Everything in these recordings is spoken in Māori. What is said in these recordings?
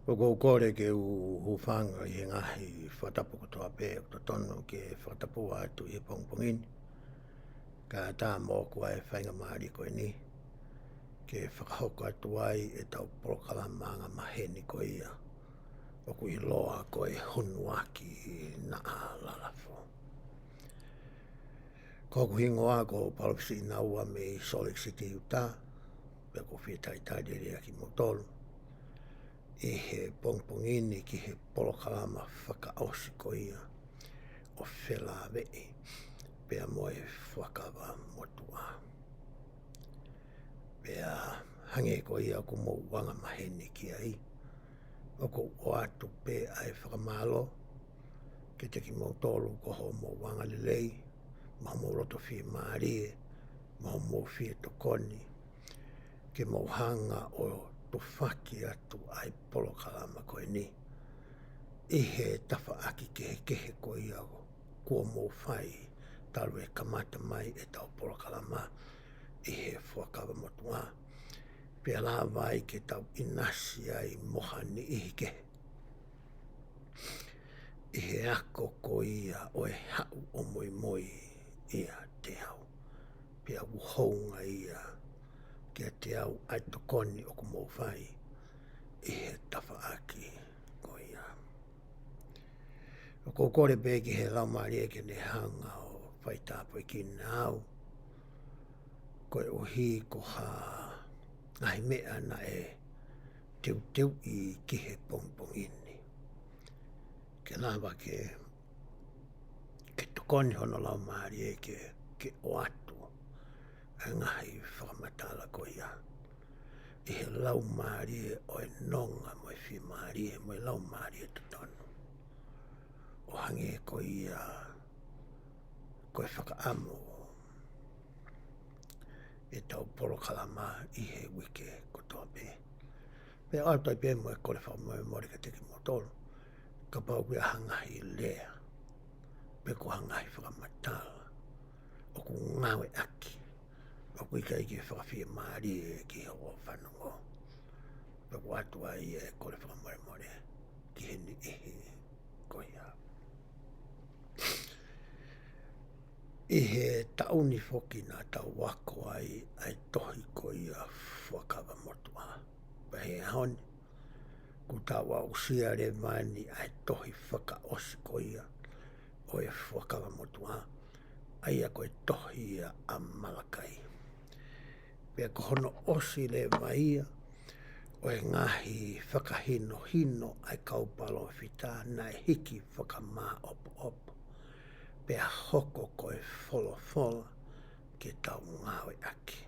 O ko kore ke u whanga i ngahi whatapu kotoa pē o to tono ke whatapu atu i pongpongini. Ka tā mō kua e whainga maari koe ni. Ke whakahoko atu ai e tau porokalamanga maheni koe ia. O kui loa koe hunuaki na a lalafo. Ko kuhingoa ko palopisi na ua me Salt Lake City uta. Pea ko whietai tāderea KIMOUTOLU. I he pongpongini ki he polokalama whakaosi ko ia o whela vei pea moe whakawa motua. Pea hange ko ia ko mo wanga maheni ki ai o ko o atu pe ai whakamalo ke te KIMOUTOLU ko ho mo wanga lelei ma mo roto whi maarie ma mo whi tokoni ke mo hanga o to whaki atu ai polokalama koe ni. I he tawha aki kehe ko ia kua mō whai taru e kamata mai e tau polokalama i he whakawa motua. Pea la vai ke tau inasi ai mohani i ke. I he ako ko ia o e hau o moi moi ia te au. Pea uhounga ia kia te au ai tokoni o ku mō whai i he tawha aki ko ia. O ko kore pē ki he laumari e ke ne hanga o whaitāpoi ki nā au. Koe o hi ko ha ngai mea na e teu i ki he pongpongini. Ke lawa ke tokoni hono laumari e ke o atu. Ngahi whakamatala ko ia. I he lau maari o e nonga mo e whi maari e mo e lau maari e tutono. O hange ko ia ko e whakaamo e tau polokalama i he wike kotoa pē. Pea autoi pē mo e kore whakamoe mori ka te KIMOUTOLU. Ka pau kia hangahi lea. Pe ko hangahi whakamatala. O ku ngawe aki. O kui kai ki whakawhia maari e ki o whanongo. Pe ko atua i e kore whakamore more ki heni ihi ko ia. I he tauni whoki nā tau wako ai tohi ko ia whakawa motua. Pa he honi, ku tau au sia re mani ai tohi whakaosi ko ia o e whakawa motua. Aia ko e tohi ia a Malakai. Pea ko hono osi le maia o e ngahi whakahino hino ai kaupalo whita na e hiki whakamā opo opo. Pea hoko ko e wholo ke tau ngawe aki.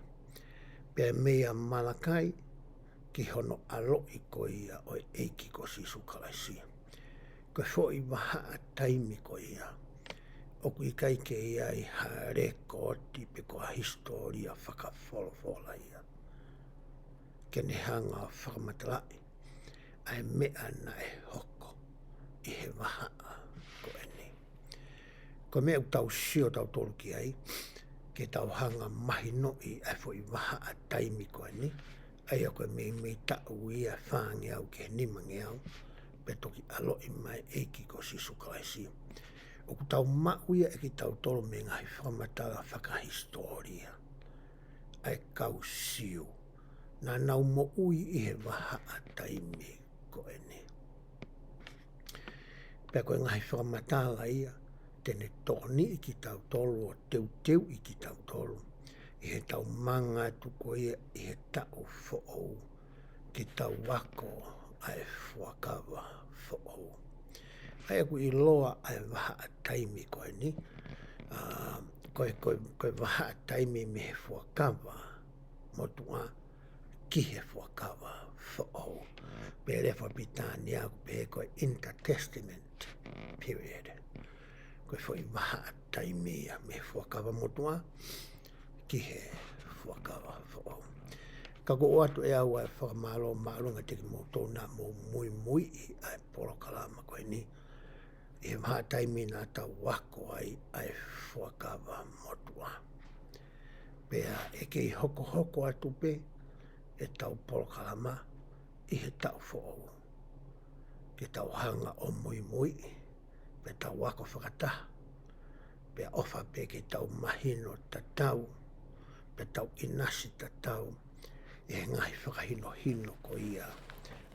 Pea mea Malakai ki hono aloi ko ia o e EIKI ko sisu kalaisia. Ko fo i waha a taimi ko ia. O kui kai ke ia i hare ko oti pe ko historia whakawholofola ia. Ke ne hanga whakamatalai ai mea na e hoko i he waha ko e ni. Ko mea tau sio tau tolu ki ai ke tau hanga mahi no i ai fo i waha a taimi ko e ni. Ai a koe mei tau ia whangi au ke nimangi au pe toki alo i mai EIKI ko sisu kalaisia. O ku tau mauia e ki tau tolo me ngahi whakamatala whakahistoria. Ai kau siu. Nā nau mo ui i he waha a taimi ko e ni. Pea koe ngahi whakamatala ia, tene tōni i ki tau tolo o teu i ki tau tolo. I he tau manga tuko ia i he tau who'ou. Ki tau wako ai whakawa who'ou. Ai aku i loa ai waha a taimi koe ni. Koe waha a taimi me he whakawa motua ki he whakawa who'ou. Pere whapitani aku pe koe intertestament period. Koe whai waha a taimi me he whakawa motua ki he whakawa who'ou. Ka ko atu e au ai whakamalo maalunga te KIMOUTOLU nā mō mui i ai polokalama koe ni. I waha taimi nā tau wako ai whakawa motua. Pea e kei hoko atu pe e tau polokalama i he tau who'ou. ke tau hanga o mui mui, pe tau wako whakataha, pe ofa pe ke tau mahino ta tau, pe tau inasi ta tau, e ngai whakahino hino ko ia,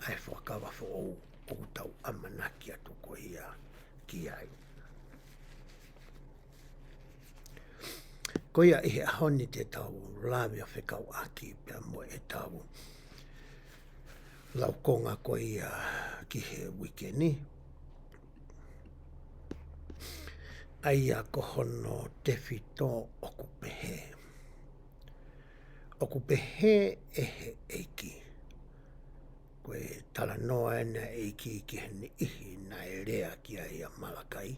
ai whakawa fo o tau amanaki atu ko ia ki ai. Ko ia ihe ahoni te tau lawe o whekau aki pia mo e tau laukonga ko ia ki he wikeni. Aia ko hono te whito oku PEHE. Oku PEHE e he EIKI. Koe tala noa ena EIKI ki hene ihi na e rea ki a ia Malakai.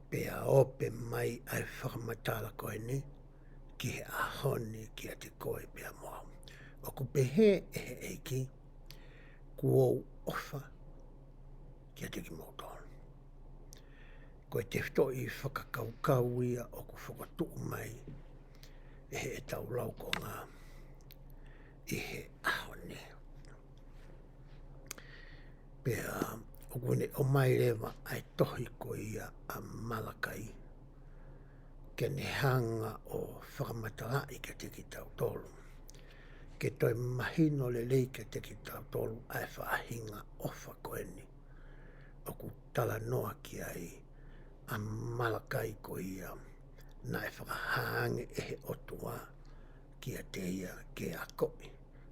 Pea ope mai ai whakamatala koe ni ki he ahoni ki a te koe pea moa. Oku PEHE e he EIKI kuou ofa ki a te KIMOUTOLU. Koe te whito i whakakaukau ia o ku whakatuu mai e he e tau lauko ngā i he ahone. Pea o kune o mai rewa ai tohi ko ia a Malakai ke ne hanga o whakamatalai ke te ki tau tolu. Ke toi mahino le lei ke te ki tau tolu ai whaahinga ofa koe ni o ku tala noa ki ai a Malakai ko ia na e whakahange e he otua ki a te ia ke a koe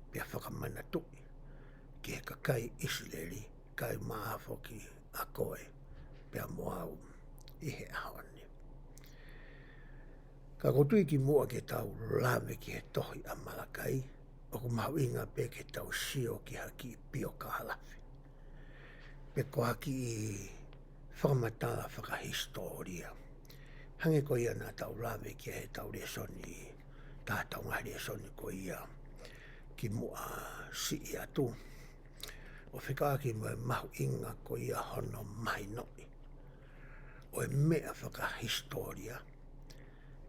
pia whakamana tui ki he kakai Isileri kai maafoki a koe pia moau i he ahoni. Ka kotui ki mua ke tau lawe ki he tohi a Malakai o ku mahu inga pe ke tau sio ki haki pio ka halafi. Pe ko haki i whakamatala whakahistoria. Hange ko ia nā tau lawe ki he tau resoni, tā tau ngā resoni ko ia ki mua si i atu. O whikaaki mo e mahu inga ko ia hono mai noi. O e mea whakahistoria,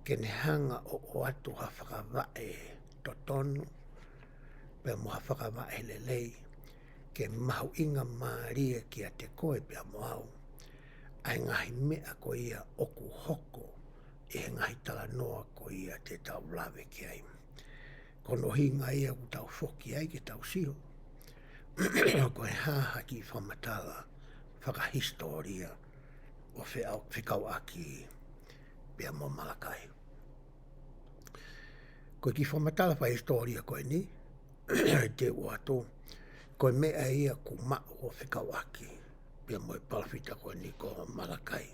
ke ne hanga o atu ha whakawae to tonu, pe mo ha whakawae lelei, ke mahu inga maaria ki a te koe pia moau. Ai ngahi mea ko ia oku hoko e ngahi tala noa ko ia te tau lawe ki ai. Kono hinga ia ku tau whoki ai ki tau sio. Ko e haha ki whamatala whakahistoria o whikau aki pia mo Malakai. Ko ki whamatala whahistoria koe ni, te uato, ko e mea ia ku mao o whikau aki. Pia mo e palawhita koe ni ko Malakai.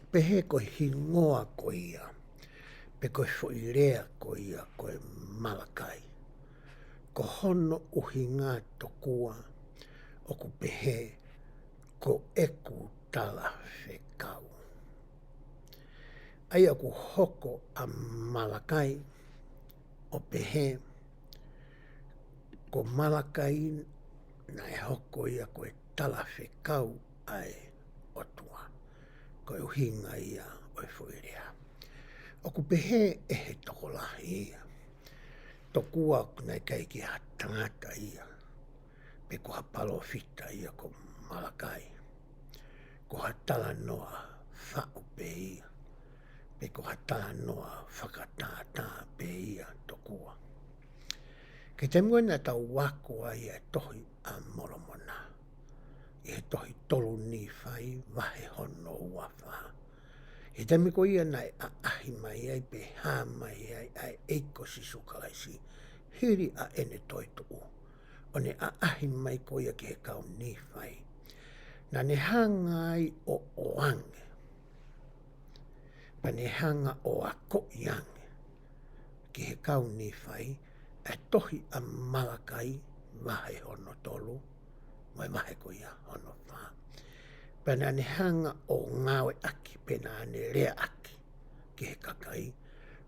Pehe ko hingoa ko ia, pe ko whoirea ko ia ko Malakai. Ko hono uhi ngā tokua o ku pehe ko eku tala whekau. Ai aku hoko a Malakai o pehe ko Malakai na e hoko ia ko e tala whekau ai otua. Ko e uhinga ia o e whuirea. O ku pehe e he tokolahi ia. Tokua nei kai ki ha tangata ia. Pe ko ha palo fita ia ko Malakai. Ko ha tala noa whaupe ia. Pe ko ha tala noa whakatata pe ia tokua. Ke te muena tau wako ai e tohi a moromona. I he tohi tolu ni whai wahe hono uawha. He te miko ia nai a ahi mai ai pe hā mai ai ai eiko si sukalaisi. Hiri a ene toi tuu. O ne a ahi mai ko ia ki he kau ni whai. Na ne hanga ai o oange. Pa ne hanga o a ko iange. Ki he kau ni whai. E tohi a Malakai wahe hono tolu. Mai wahe ko ia hono wha. Pena ne hanga o ngawe aki. Pena ne rea aki. Ki he kakai.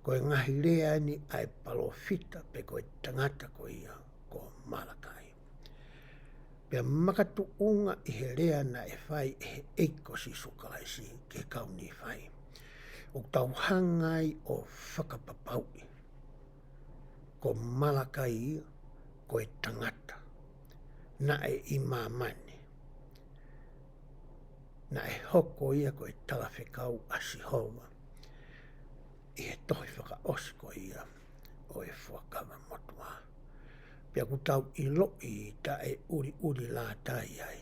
Ko e ngahi rea ni ai palofita. Pe ko e tangata ko ia ko Malakai. Pea makatu unga i he rea na e whai e he eiko si sukalaisi. Ki he kau ni whai. O tau hangai o whakapapaui. Ko Malakai ia, ko e tangata. na e imamani. Na e hoko ia ko e talawhekau a Sihova. I he tohi whaka osiko ia o e whakawa motua. Pia ku tau I loi ta e uri uri la tai ai.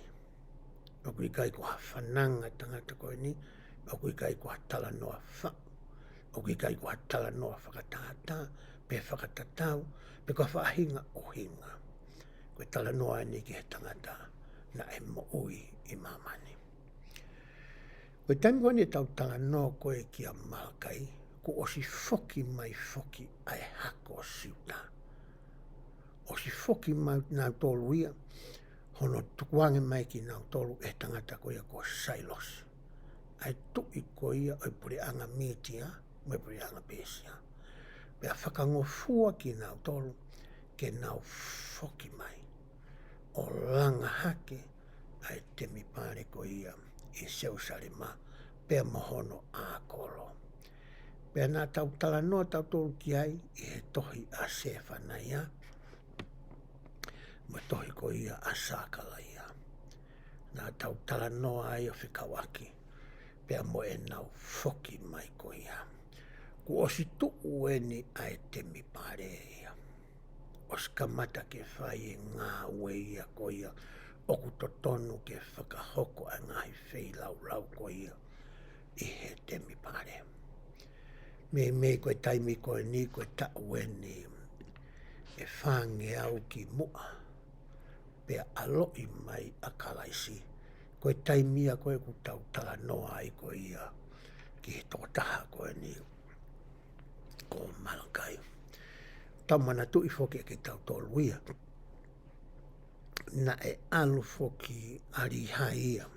O kui kai ko ha whananga tangata koe ni, o kui kai ko ha tala noa wha. O kui kai ko ha tala noa whakatata, pe whakatatau, pe ko whaahinga o hinga. Koe tala noa ni ki he tangata na e mo ui I mamani. Koe tami koe ni tau tala noa koe ki a malakai, ko osi foki mai foki ai hako siuta. Osi foki mai nau tolu ia, hono tukuange mai ki nau tolu e tangata koe ko sailos. Ai tui koe ia oi puri anga mitia, mai puri anga pesia. Pea whakangofua ki nau tolu, ke nau foki mai. O langa hake, ai temi pare koe ia, I Seusalema, pea mohono a kolo. Pea nā tau tala noa tau tolu ki ai, I he tohi a sefana ia, mo tohi ko ia a sakala ia. Nā tau tala noa ai o whikawaki, pea mo e nau foki mai ko ia. Ku osi tuu eni ai temi pare ia. Os kamata ke whai e ngā ue ia ko ia, oku totonu ke whakahoko a ngahi whei lau lau ko ia, I he temi pare. Me koe taimi koe ni koe tau eni, e whange au ki mua, pea aloi mai a kalaisi, koe taimia koe ku tau tala noa ai koe ia, ki he tokotaha koe ni, ko malakai. Tau mana tui foki e ki tau tolu ia, na e alu foki ari haia,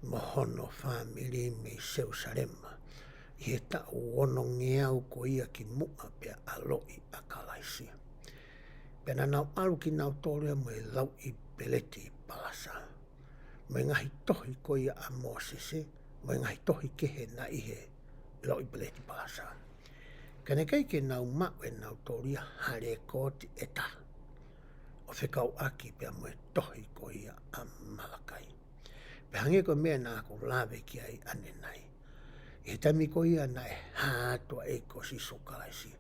mohono family me Seusalema, I he tau ono ngeau ko ia ki mua pea aloi a kalaisi. Pea na nau alu ki nau tolu ia mo e lau I peleti palasa. Mo e ngahi tohi ko ia a Mosese, mo e ngahi tohi kehe na ihe lau I peleti palasa. Kane kai ke nau mau e nau tolu ia hare koti e taha. O whekau aki pea mo e tohi ko ia a malakai. Pe hange ko mea nā ko lawe ki ai ane nai. E tami ko ia na e hātua e ko si sukalaisi.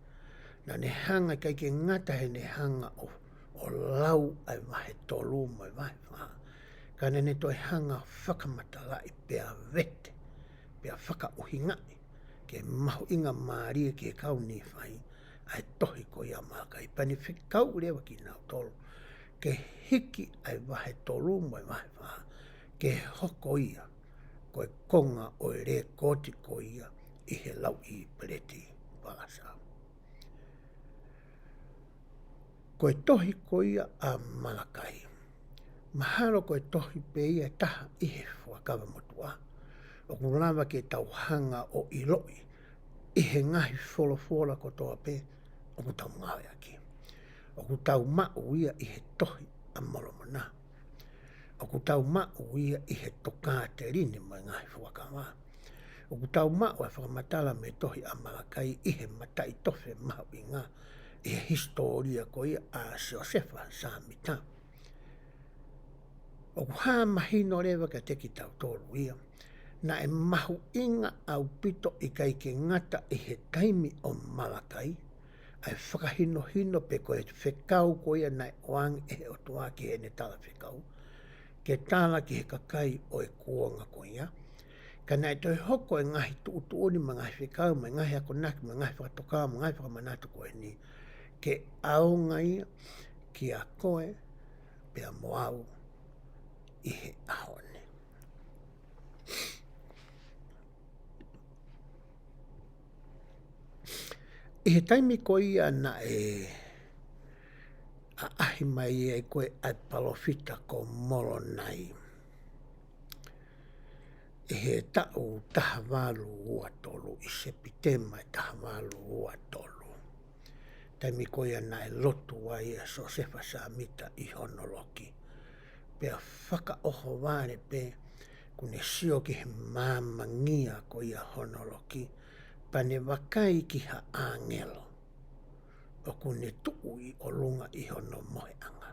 Na ne hanga kai ke ngata he ne hanga o lau ai wahe tolu mo e wahe wha. Ka ne toi hanga whakamatala I pea vete, pea whaka uhingai, ke mahu inga maari ke kau ni whai, ai tohi ko ia malakai. Pani whikau rewa ki nau tolu, ke hiki ai wahe tolu mo e wahe wha, ke hoko ia, koe konga o e re koti ko ia, I he lau I peleti palasa. Koe tohi ko ia a malakai. Mahalo koe tohi pe ia taha I he whakawa motua. O kulawa ke tau hanga o iloi, I he ngahi wholofola ko toa pe, o ku tau ngawe aki. O ku tau mau ia I he tohi a molomona. O ku tau mau ia I he toka te rini mo ngahi whakawa. O ku tau mau e whakamatala me tohi a malakai I he matai tofe mau I ngā, I he historia ko ia a Josefa sa mita. O ku haa mahino rewa ka te ki tau tolu ia, na e mahu inga au pito I kai ke ngata I he taimi o malakai, ai whakahino hino pe koe whekau ko ia nai oang e o tua ki he ne tala whekau, ke tala ki he kakai o e kuonga ko ia, ka nai toi hoko e ngahi tuutuoni ma ngahi whekau, ma ngahi ako naki, ma ngahi whakatoka, ma ngahi whakamanatu ko e ni, ke aunga ia ki a koe pea moau I he ahone. I he taimi ko ia na e a ahi mai e koe ai palofita ko molo nai. E he tau tahawalu ua tolu, I Sepitema e tahawalu ua tolu. Taimi ko ia na e lotu wai e Josefa sa mita I honoloki. Pea whaka oho wāre pe, kune sio ki he māmangia ko ia honoloki, pane wakai ki ha angelo, o kune tuui o lunga I hono mohe anga.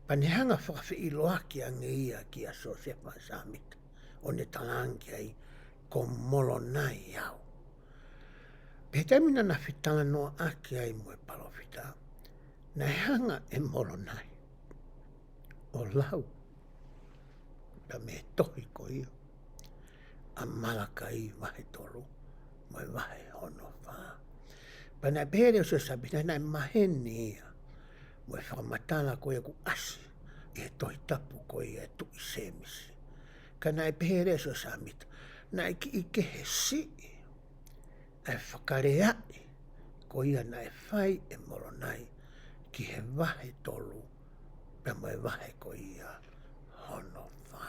Panehanga whakawhiiloaki ange ia ki a so se whasamita. O ne talangi ai ko molo nai au. Petamina na whitanga noa aki ai mo e palofita. Na hanga e molo nai. O lau. Pa me tohi ko ia. A malaka i wahe tolu. Mo e wahe hono wha. Pana pere o se sabina na maheni ia. Mo e whakamatala ko ia ku asi. E tohi tapu ko ia e tui semisi. Ka na e pere so samita. Na e ki i kehe si. Ai whakareai. Ko ia na e whai e moro nai. Ki he wahe tolu. Pe mo e wahe ko ia. Hono wha.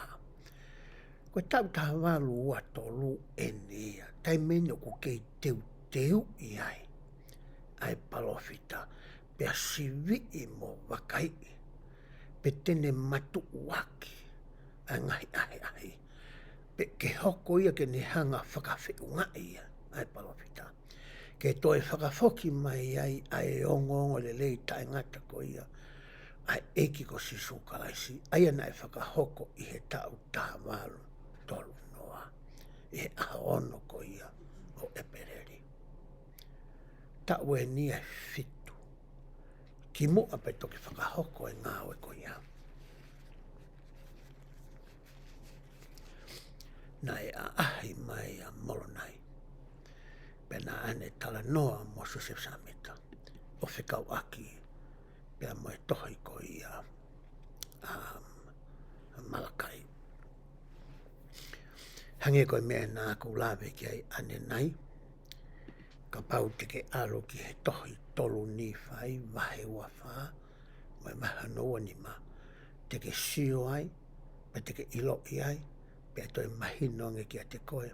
Ko tau taha walu ua tolu e nia. Tai meno ku kei teu iai. Ai palofita. Pe a sivi i mo wakai. Pe tene matu uaki. Ai ngahi ahi. Pe ke hoko ia ke ne hanga whakawhiunga ia. Ai palofita. Ke toi whakafoki mai ai ongo le lei tai ngata ko ia. Ai eki ko sisu kalaisi. Ai ana e whakahoko i he tau taha walu tolu noa. I he aono ko ia o epereri. Tau e nia fitu. Ki mua pe toki whakahoko e ngāwe ko ia. Na e a ahi mai a molonai. Pena ane tala noa mo so se samita. O whikau aki. Pea mo e tohi ko ia. Malakai. Hange koe mea nā kulawe ki ai ane nai. Ka pau te ke alo ki he tohi tolu ni whai. Wahe ua wha. Mo e maha noa ni ma. Te ke sio ai. Pa te ke ilo i ai. Pea toi mahino nge ki a te koe.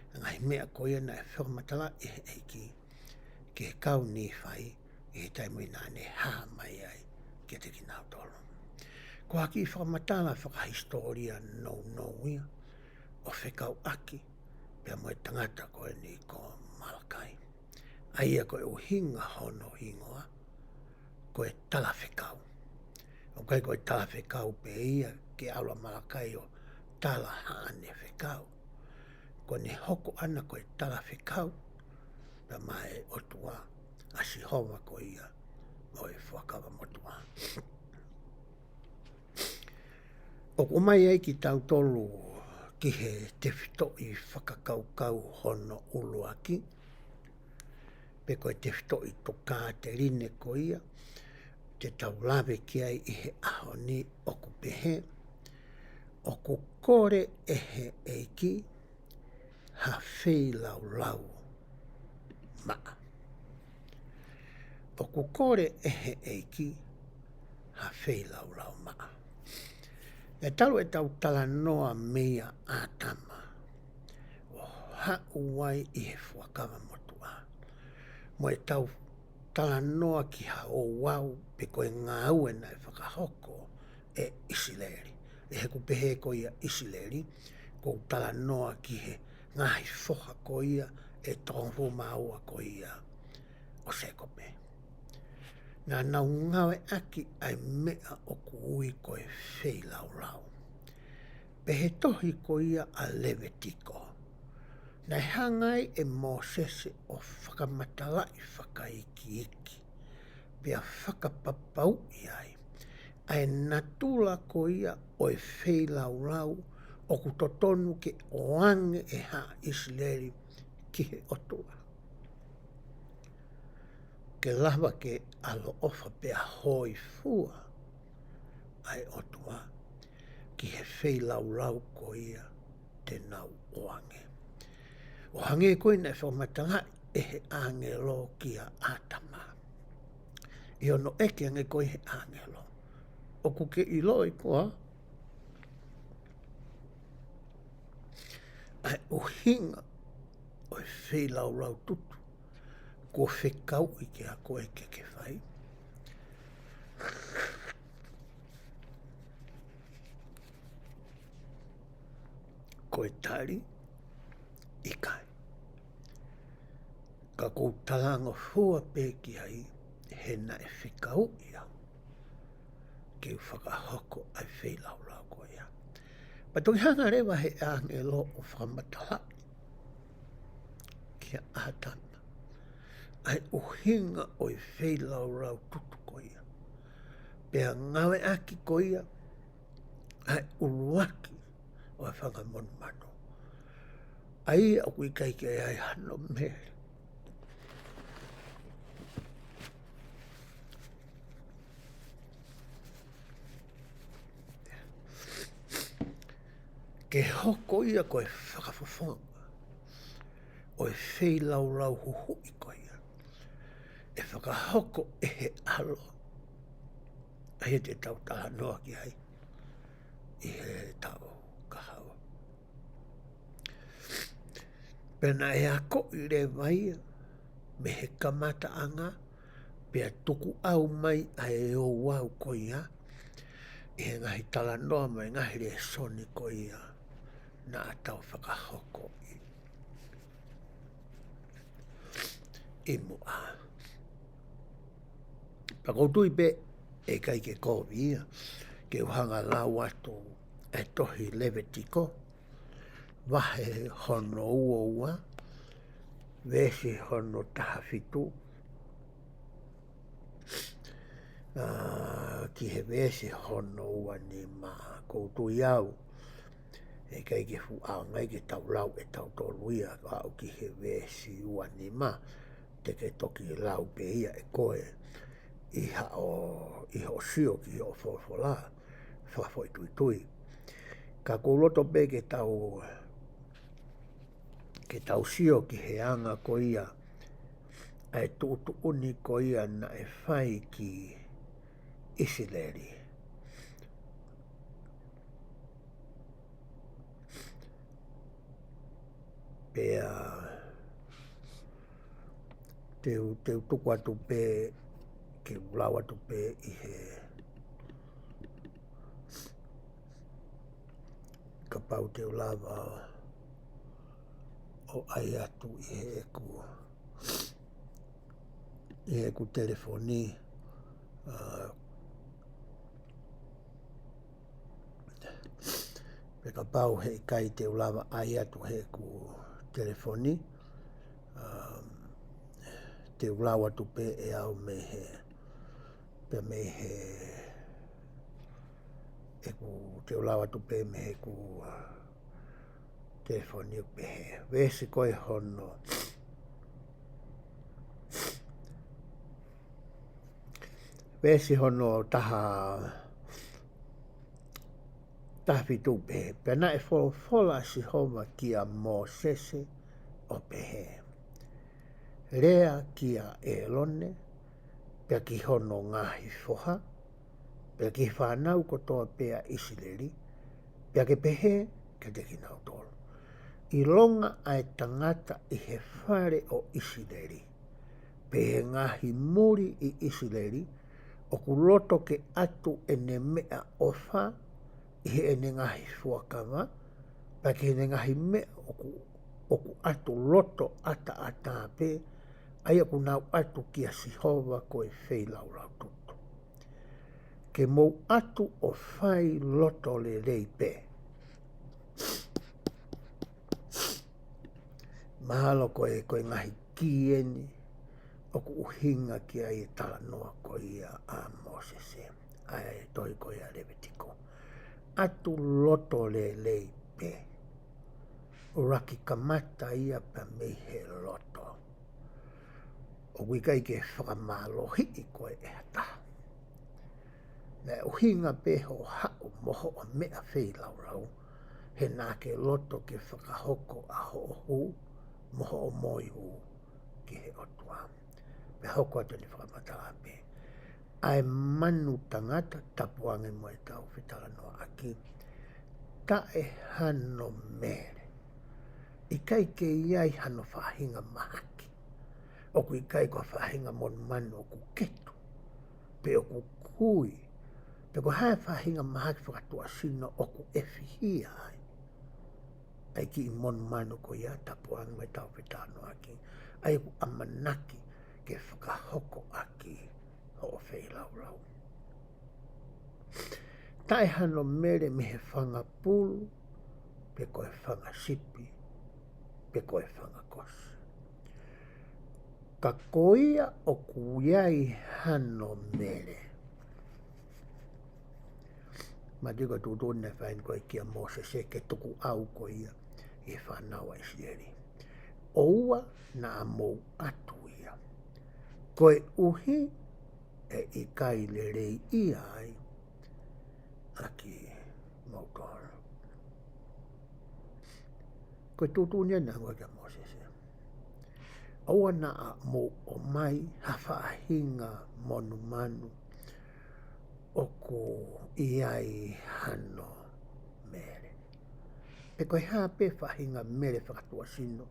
Ngai mea koe na e whakamatala e he eiki. Ki he kau ni whai. I he taimu ina ne hā mai ai. Ki te ki nāu tolu. Ko haki i whakamatala whakahistoria no ia. O whekau aki. Pea mo e tangata koe ni ko Malakai. Aia koe o hinga hono hingoa. Koe tala whekau. O kai koe tala whekau pe ia. Ke aula Malakai o tala haane whekau. Ko ne hoko ana koe tala whekau. Pea mai o tua. Asi hova ko ia. O e whakawa motua. O kumai ei ki tau tolu. Ki he te whito i whakakaukau hono uluaki. Pe koe te whito i toka te rine ko ia. Te tau lawe ki ai i he aho ni o ku PEHE. O ku kore e he EIKI. Ha whei lau maa. O ku kore e he EIKI. Ha whei lau maa. E talu e tau tala noa mea ātama. O hau wai i he whakawa motua. Mo e tau tala noa ki ha o wau pe koe ngā ue na e whakahoko e Isileri. E he ku PEHE ko ia Isileri. Ko tala noa ki he ngahi whoha ko ia e tongu maua ko ia o sekope. Nā nau ngawe aki ai mea o ku ui koe whei lau. Pehe tohi ko ia a Levitiko. Nai hangai e Mosese o whakamatalai whakaiki. Pea whakapapau iai. Ai natula ko ia o e whei lau o ku totonu ke oange e ha Isileri ki he otua. Ke lava ke alo ofa pea hoi fua ai otua ki he whei lau ko ia te nau oange. O hange koe na whakamatala e he angelo ki a atama. I ono eke ange koe he angelo. O kuke i loi koa. Ai uhinga o e whei lau tutu. Ko whekau i ke a koe ke whai. Koe tari i kai. Ka kou talanga hua pe ki ai he na e whekau ia. Ke ke whakahoko ai whailau ko ia. Pa toki hanga rewa he angelo o whamataha kia atana. Ai uhinga o i whailau tutu ko ia. Pea ngawe aki ko ia. Ai uruaki o i whangamonu mano. Ai au i kai ke ai hano mere. Ke hoko ia koe whakafofonga. O e whailau huhu i koe ia. E whakahoko e he alo. Ai e te tau taha noa ki ai. I he tau kahawa. Pena e ako i re vai me he kamata anga. Pea tuku au mai a e o wau koe ia. I he ngahi tala noa mai ngahi re soni koe ia. Na atau whakahoko i mua. Pakoutui pe e kai ke kovi ia. Ke uhanga lau atu e tohi lewe tiko. Wahe hono ua. Vesi hono taha fitu. Ki he vesi hono ua ni ma koutui au. E kai ke fu au ngai ke tau lau e tau tolu ia au ki he vesi ua ni ma te ke toki lau pe ia e koe i ho sio ki ho fofola whafoi tui. Ka kouloto pe ke tau sio ki he anga ko ia ai tuutu uni ko ia na e whai ki Isileri. Pea teu tuku atu pe ke ulau atu pe i he kapau teu lava o ai atu i he ku telefoni pe kapau he kai teu lava ai atu he ku telefoni te ulawa tu pe e au me he e ku te ulawa tu pe me he ku telefoni pe he vesi koe hono vesi hono taha fitu pe pena e fola si homa kia mo sese o pe he rea kia e lone pea ki hono ngahi foha pea ki whanau kotoa pea Isileri pea ke pehe ke te kinau tolu i longa ai tangata i he whare o Isileri pe he ngahi muri i Isileri o ku loto ke atu ene mea ofa i he ene ngahi fuakama pea ke ene ngahi mea o ku atu loto ata pe ai aku nau atu kia sihova koe whailau tutu. Ke mou atu o whai loto le rei pe. Mahalo koe ngahi kieni o ku uhinga ki ai tala noa koe ia a Mosese. Ai toi koe a Levitiko. Atu loto le rei pe. Uraki kamata ia pa mei he loto. O wikai ke whakamalohi i koe e hata. Na uhinga pe ho hao moho o mea whailau he nā ke loto ke whakahoko a ho'ohu moho o moi hu ki he otua. Pe hoko atu ni whakamata pe. Ai manu tangata tapuange mo e tau whitala noa aki. Ta e hano mere. I kai ke iai hano whahinga mahaki. O ku i kai kua whahinga mon manu o ku ketu. Pe o ku kui. Pe ko hae whahinga mahaki whakatua sino o ku ewhihia ai. Ai ki i mon manu ko ia tapuang mai tau whitano aki. Ai ku amanaki ke whakahoko aki ho o whailau. tae hano mere me he whanga pulu, pe koe whanga sipi, pe koe whanga kosi. Ka koia o kuiai hano mere. Ma digo tutune whain koe kia Mose se ke tuku au koia i whanawa i sieri. Oua na a mou atu ia. Koe uhi e i kai le rei ia ai aki mautoro. Koe tutune na ngoe kia Mose se. Oua na a mou o mai hawha hinga monu manu o ko iai hano mere. Pe koe hape whahinga mere whakatua sino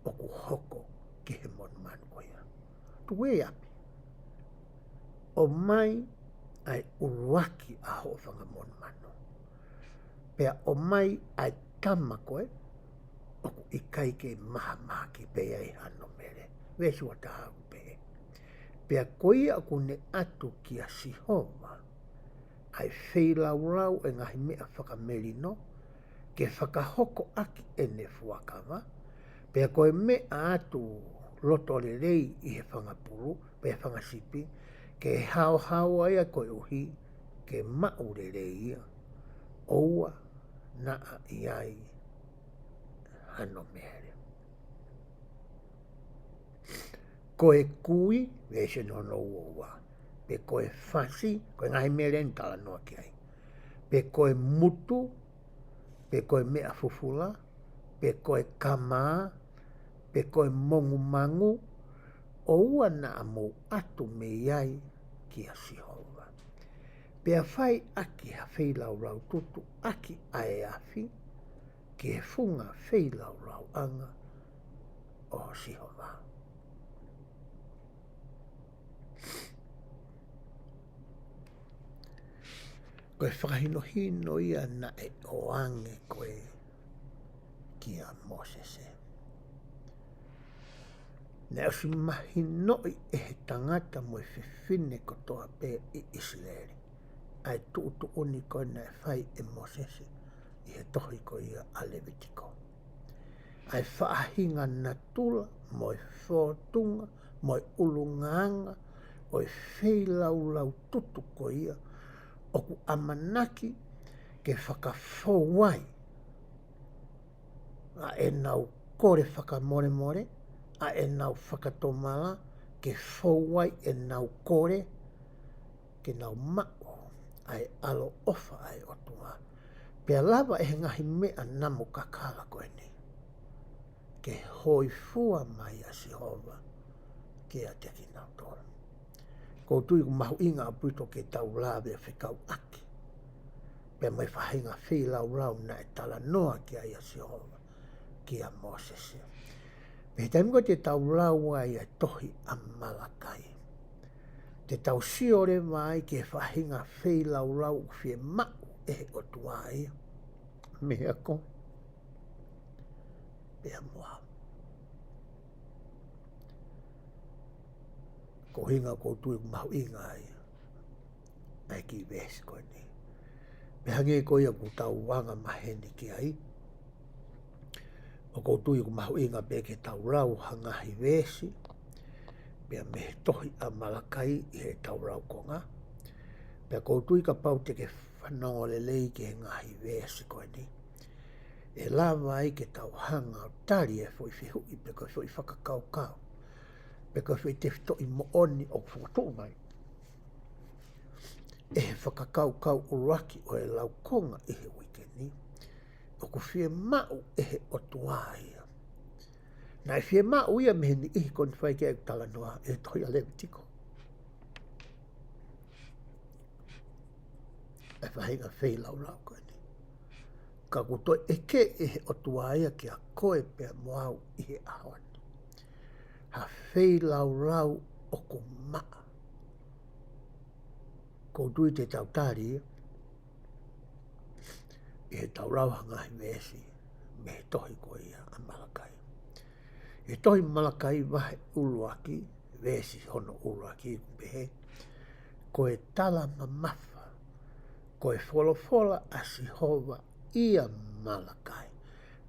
o ku hoko ki he monu manu koia. Tue api. O mai ai uruaki a ho whanga monu manu. Pea o mai ai tama koe o ku ikai ke maha maki pe ai hano mere. Wesu a taha pe. Pea koia o ku ne atu ki a sihoma ai wheilau e ngahi mea whakameri no ke whakahoko aki e ne fuakawa. Pea koe mea atu loto le rei i he whangapuru, pea whangasipi, ke hao aia koe uhi, ke mau le rei ia, oua na a iai hano mere. Koe kui, veise no no ua. Pe koe whasi, koe ngahi mere ni tala noa ki ai. Pe koe mutu, pe koe mea fufula, pe koe kama, pe koe mongu mangu, o ua na a mou atu me iai ki a sihova. Pea whai aki ha wheilau tutu, aki ae afi, ki he funga wheilau anga o sihova. Koe whakahino hino ia na e oange koe ki a Mosese. Ne o si mahi noi e he tangata mo e whiwhine kotoa pe i Israeli. Ai tuutu uni koe na e whai e Mosese i he tohi koe ia a Levitiko. Ai whaahinga na tula mo e whotunga, mo e ulunganga, o e wheilau tutu koe ia, o ku amanaki ke whakawhauai a e nau kore whakamore, a e nau whakatomala, ke whauai e nau kore, ke nau mako, a e alo ofa a e otua. Pea lava e ngahi mea namu kakala koe ni. Ke hoi fua mai a Sihova, ke a teki nau tōra. Ko tui ku mahu inga a puto ke tau lawe a whikau aki. Pea mai whahinga whilau na e tala noa ki a ia Sihova, ki a Mosese. Pea taimiko te tau lau ai a tohi a Malakai. Te tau siore mai ke whahinga whilau whie mau e o tuai. Mea ko. Pea mua. Ko hinga ko tui ku mahu inga ai. Ai ki vesi koe ni. Me hange ko ia ku tau wanga maheni ki ai. O ko tui ku mahu inga pe ke tau rau hangahi vesi. Pea me tohi a Malakai i he tau rau konga. Pea ko tui ka pau te ke whanongo le lei ke ngahi vesi koe ni. E lava ai ke tau hanga o tari e fwoi whihui pe koe fwoi whakakau kau. Pe koe fwoi te whito i mooni o whakatuu mai. E he whakakau kau uruaki o e lau konga i he wikeni. O ku whie mau e he otuai. Na e whie mau ia meheni ihi koni whai ke e tala noa e toi a Levitiko. E whahinga wheilau koe ni. Ka kutoi e ke e he otuaia ki a koe pea moau i he ahoni. Ha wheilau o ku maa. Ko tui te tau tari i he tau rauhangahi vesi me he tohi koe ia a Malakai. E tohi Malakai wahe uluaki, vesi hono uluaki ku PEHE, ko e tala mamafa koe folofola asi hova ia malakai.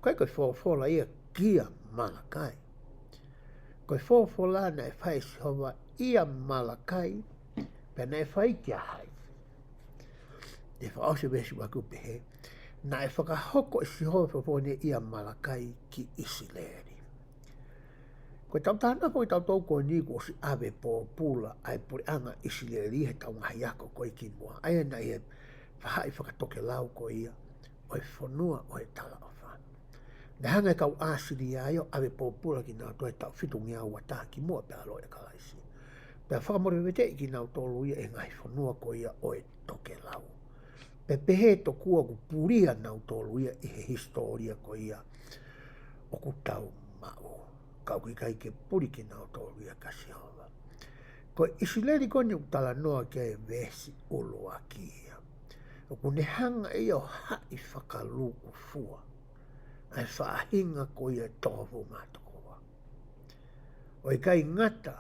Koe folofola ia kia malakai. Koe folofola na e whai si hova ia malakai, pe na e whai kia hai. E whaose besi waku pehe, na e whakahoko e si hova fofone ia malakai ki Isileri. Koe tau tāna koe tau tau koe ni ko si ave po pula ai puri anga Isileri he tau ngahi ako koe ki mua. Aia na ia whahai whakatoke lau koe ia, o e whanua o e tala o wha. Na hanga e kau asiri aio ave po pula ki nao toe tau fitu ngia ua taha ki mua pe alo e kalaisi. Pe whakamore vete ki nao tolu ia e ngahi whanua koe ia o e toke lau. Pe pehe to kua ku puria nao tolu ia i he historia koe ia o ku tau mau. Kau ki kai ke puri ki nao tolu ia kasi hova. Koe Isileri kone utala noa kia e vesi uloa ki ia. O kune hanga ia o hai whakaluku fua. Ai whaahinga koe ia tohu mātokoa. O i kai ngata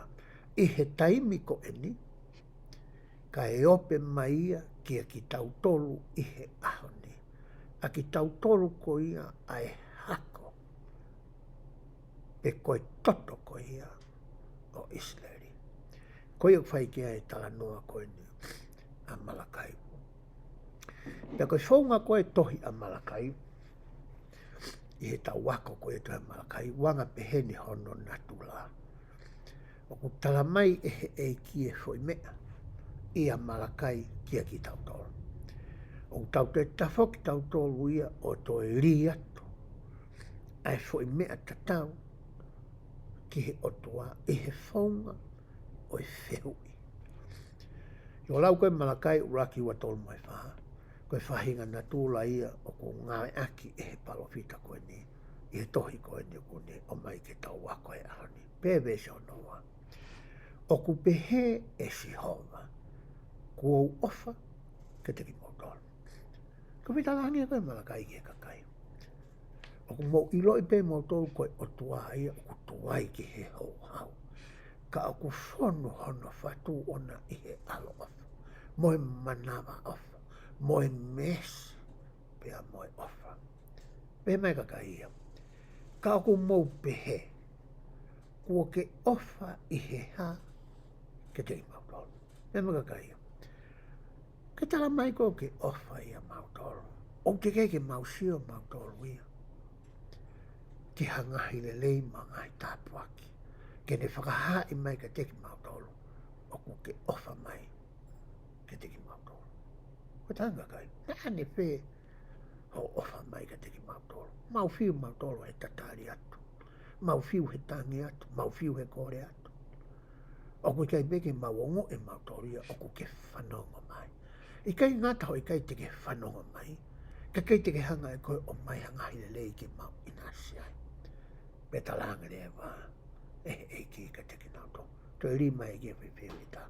i he taimi ko eni, ka e ope mai ia kia ki tautolu i he ahoni. A ki tautolu ko ia ai hako. Pe koe toto ko ia o Isileri. Koe o whai kia e tala noa koe ni a Malakai. Pe koe whaunga koe tohi a Malakai, i he tau wako koe tohi a Malakai, wanga peheni hono natula. O ku tala mai e he EIKI e foi mea, i a Malakai kia ki tautolu. O tau te tawhoki tautolu ia o toi ri atu, ai foi mea tatau, ki he otua, i he whaunga o i whehui. Yo lau koe Malakai uraki ua tolu mai whaha, koe whahinga natula ia o ko ngawe aki e he palofita koe ni, i he tohi koe ni o ni o mai ke tau wako e ahoni. Pewe se o noa. O ku pehe e si hova, ku au ofa ke te KIMOUTOLU. Ko vita langi e koe Malakai ki e kakai. O ku mau ilo i pe KIMOUTOLU koe o tuai o ku tuai ki he hou hau. Ka o ku whonu hono whatu ona i he alo ofa. Moe manawa ofa. Moe mesi pea moe ofa. Pehe mai kakai ia. Ka o ku mau pehe. Kua ke ofa i he ha ke te KIMOUTOLU. Pehe mai kakai ia. Ke tala mai ko ke ofa ia KIMOUTOLU. O te kei ke mausio KIMOUTOLU ia. Ki hangahi le lei mangai tāpuaki. Ke ne whakahai mai ke te KIMOUTOLU. O ku ke ofa mai ke te KIMOUTOLU. Ko tanga kai. Nāne whē ho ofa mai ke te KIMOUTOLU. Mau whiu KIMOUTOLU he tatari atu. Mau whiu he tangi atu. Mau whiu he kore atu. O ku kai beke mauongo e KIMOUTOLU ia o ku ke whanongo mai. I kai ngata ho i kai te ke whanongo mai. Ka kai te ke hanga e koe o mai hangahi le lei ke mau inasiai. Beta langa le wa e EIKI ka te KIMOUTOLU. Toi rima e kia whiwhiwita.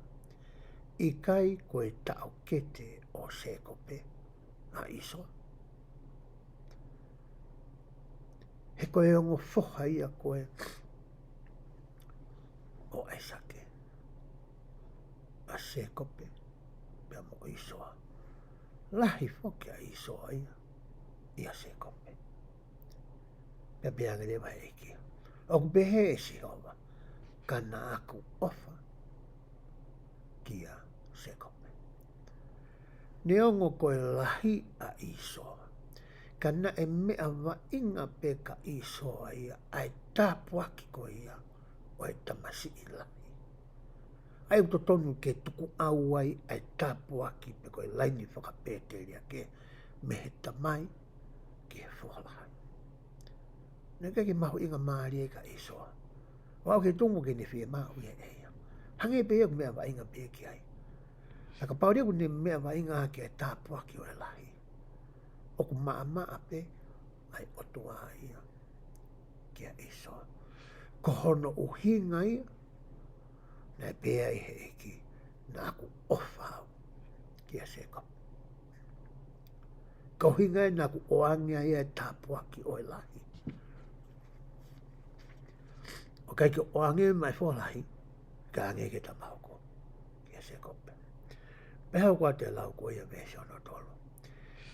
I kai koe tau kete o sekope a iso. He koe ongo whoha ia koe o aisake. A sekope pia mo isoa. Lahi whoki a isoa ia. Ia sekope. Pia beanga le wa EIKI. O ku pehe e si hova. Kana aku ofa kia sekope. Ne ongo koe lahi a isoa. Kana e mea wa inga pe ka isoa ia. Ai tāpuaki ko ia. O e tamasi i lahi. Ai uto tonu ke tuku au ai. Ai tāpuaki pe koe laini whakapeteria ke. Me he tamai ki he whohalahai. Neka ke mahu inga maari e ka isoa. Wau ke tungu ke ne whie mahu e eia. Hange pe eku mea wa inga pe ki ai. Naka pauria ku ne mea wa inga ke e tāpuaki o e lahi. O ku maa pe ai otua ia ki a isoa. Ko hono uhinga ia. Na pea i he eki. Na aku ofau ki a seko. Ko hinga na aku oangia ia e tāpuaki o e lahi. O kai ke oange mai fōlahi, ka ange ke tamauko, ki a sekope. Peha kua te lau ko ia vese ono tolu.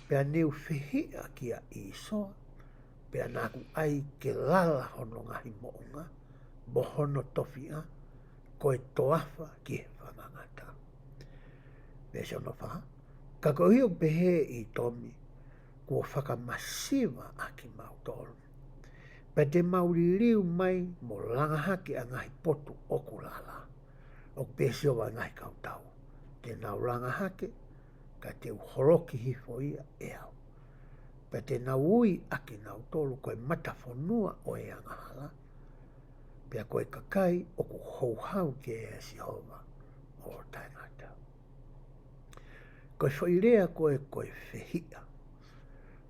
Pea neu whihia kia I soa. Pea naku ai ke lala hono ngahi moonga. Mohono tofia. Koe toafa ki he whangangata. Vese ono wha. Ka ko hiu pehe I tomi. Kua whakamasiva a KIMOUTOLU. Pe te mauririu mai mo langa hake a ngahi potu oku lala. O pesio wa ngahi kautau. Te nau langa hake, ka te uhoroki hifo ia e au. Pe te nau ui a KIMOUTOLU koe matafonua o e angahala. Pea koe kakai oku houhau ke e Sihova o taingata. Koe whairea koe whehia.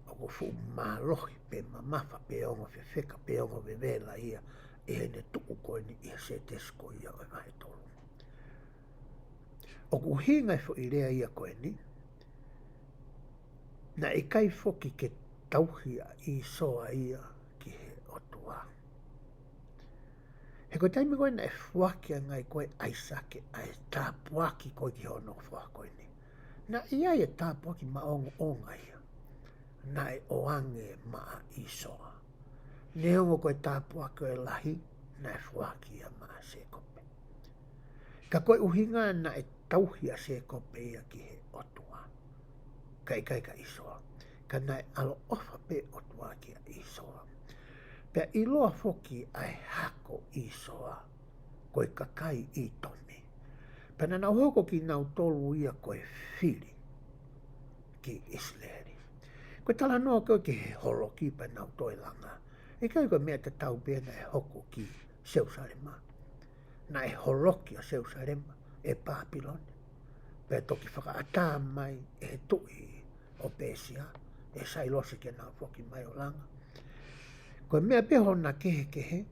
Oku fu malohi pe mamafa pe ongo whewheka pe ongo wewela ia. E hene tuku koe ni ia se tesko ia o ngahi tolu. Oku hinga I whairea ia koe ni. Na e kai foki ke tauhia I soa ia ki he otua. He koe taimi koe na e whakia ngai koe aisake a e tāpuaki koe ki hono whua koe ni. Na ia e tāpuaki ma ongo onga ia. Na e oange maa I soa. Ne ongo koe tāpuaki koe lahi na e whakia maa se kope. Ka koe uhinga na e tauhia se kope ia ki he otua. Kai ka isoa. Ka nai alo ofa pe otua ki a isoa. Pea iloa foki ai hako isoa. Koe kakai I tomi. Pea nana hoko ki nau tolu ia koe whiri ki Israeli. Koe tala noa koe ki he holo ki pa nau toi langa. E kai koe mea te tau pēna e hoko ki Seusarema. Na e holoki a Seusarema e Papilone. Pea toki whakaata mai e tui o Pesia. E sailosi ke nau foki mai o langa. Koe mea peho na kehe.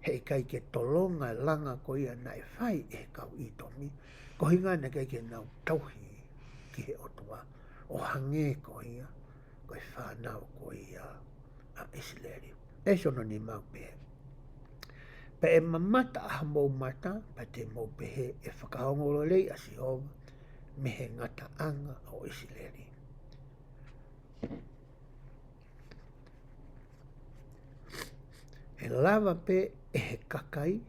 He kai ke tolonga langa ko ia na e whai e kau I tomi. Ko hinga na kai ke nau tauhi ki he otua. O hange ko ia. Koe whanau ko ia a Israeli. E sono ni mau pehe. Pe e mamata aha mou mata, pa te mou pehe e whakahongolo lei a Sihova, me he ngata anga o Israeli. E lava pe e he kakai,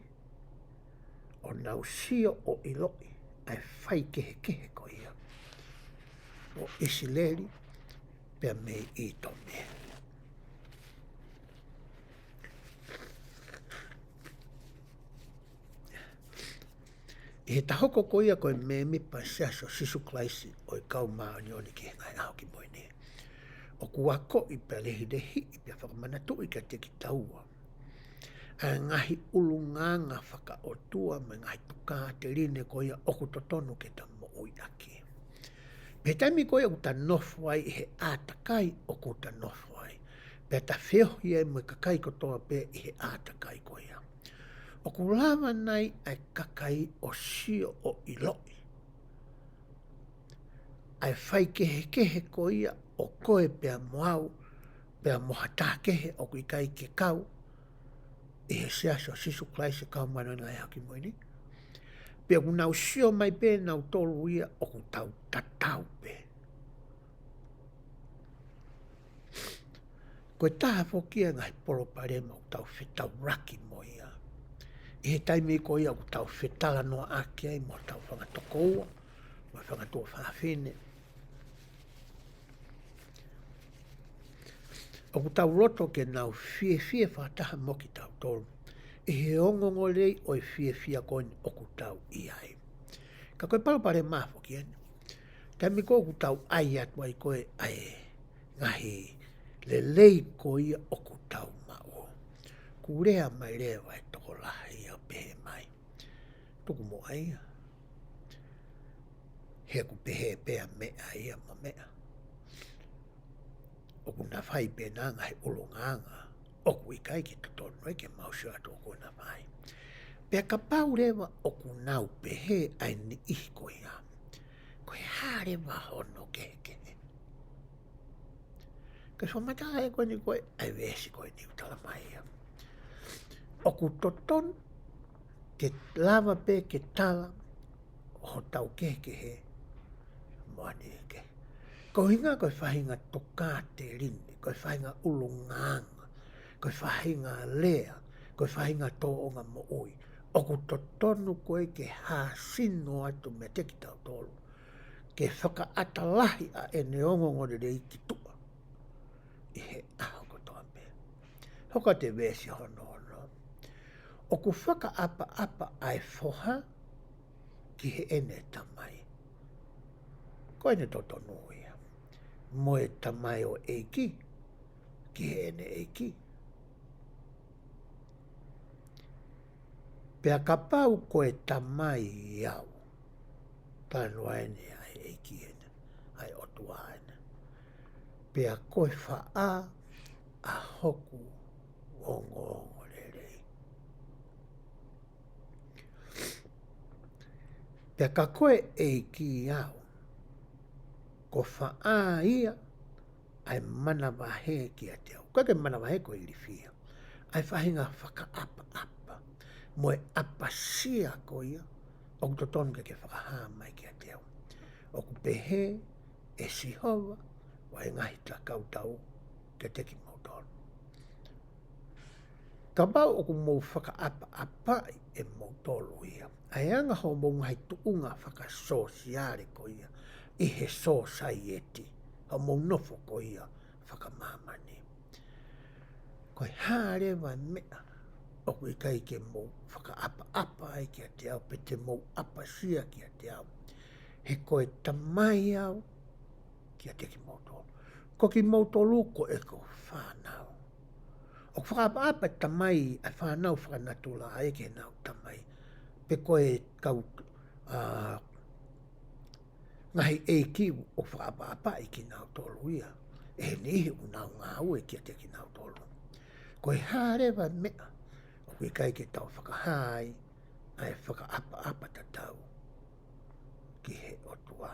o nau sio o iloi, ai whai kehe ko ia. O Israeli, pea me I tomi. I he tahoko ko ia koe me mipa seaso sisu klaisi o I kau maani oni ki he ngai au ki moini. O kuako I pe lehi I pe whakamanatu I ka te ki taua. A ngahi ulunganga whakaotua me ngahi tukaa te rine ko ia oku totonu ke ta mo ui aki. Pe taimi ko ia uta nofwai I he ātakai oku uta nofwai. Pe ta whiohi e mui kakai kotoa pe I he ātakai ko ia. O ku lava nei ai kakai o sio o iloi. Ai whai kehe ko ia o koe pea moau, pea mohata kehe o kui kai ke kau. I he seaso sisu klaisi kau mano ngai haki moini. Pea ku nau sio mai pe nau tolu ia o ku tau tatau pe. Koe taha fokia ngai polo parema o tau whetau raki mo ia. I he taimi ko ia ku tau whetala noa ake ai mo tau whangatoko ua, mo whangatua whawhine. O ku tau roto ke nau fie whataha mo ki tau tolu. I he ongongo lei o I fie koini o ku tau I ai. Ka koe palopare maa foki ene. Taimi ko ku tau ai atu ai koe ai ngahi le lei ko ia o ku tau mao. Ku rea mai rea vai toko lahi ia pehe mai. Tuku mo ai. He ku pehe pea mea ia ma mea. O ku na whai pe nā ngahi ulunganga. O ku ikai ki tutonu e ke mausio atu o ku na whai. Pea ka pau rewa o ku nau pehe ai ni ihi ko ia. Koe hārewa hono kehe. Ka whamata e koe ni koe ai wesi koe ni utala mai ia. O ku toton ke lava pe ke tala o tau kehe moani ke. Ko hinga ko whahinga toka te rini, ko whahinga ulunganga, ko whahinga lea, ko whahinga tōonga mo oi. O ku to tonu koe ke hā sino atu me te ki tau tolu. Ke whakaata lahi a e neongo ngore rei ki tua. I he aho ko toa me. Hoka te wēsi hono hono. O ku whakaapa apa ai foha ki he ene tamai. Ko ene to tonu ia. Mo e tamai o EIKI ki he ene EIKI. Pea ka pau ko e tamai iau. Tānua ene ai EIKI ene. Ai otua ene. Pea koe whaa a hoku ongo ongo rerei. Pea ka koe EIKI iau. Ko whaa ia ai mana wahe ki a te au. Koe ke mana wahe ko i rifia. Ai whahinga whakaapa apa. Mo e apasia ko ia. O ku totonu ke whakaha mai ki a te au. O ku PEHE e sihova wa e ngahi ta kautau ke te KIMOUTOLU. Ka bau o ku mou whakaapa apa e moutolu ia. Ai anga ho mou ngahi tuunga whakasosiare ko ia. I he society. Ho mou nofo ko ia whakamamani. Koe hārewa mea. O kui kai ke mou whakaapa apa ai ki a te au. Pe te mou apa sia ki a te au. He koe tamai au ki a te KIMOUTOLU. Ko KIMOUTOLU ko e ko whanau. O whakaapa apa tamai ai whanau whakanatula ai ke nau tamai. Pe koe kau ngahi EIKI o whakaapa apa i ki nau tolu ia. E nihi unau ngā ue ki a te KIMOUTOLU. Koe hārewa mea. O kui kai ke tau whakahai ai whakaapa apa ta tau ki he otua.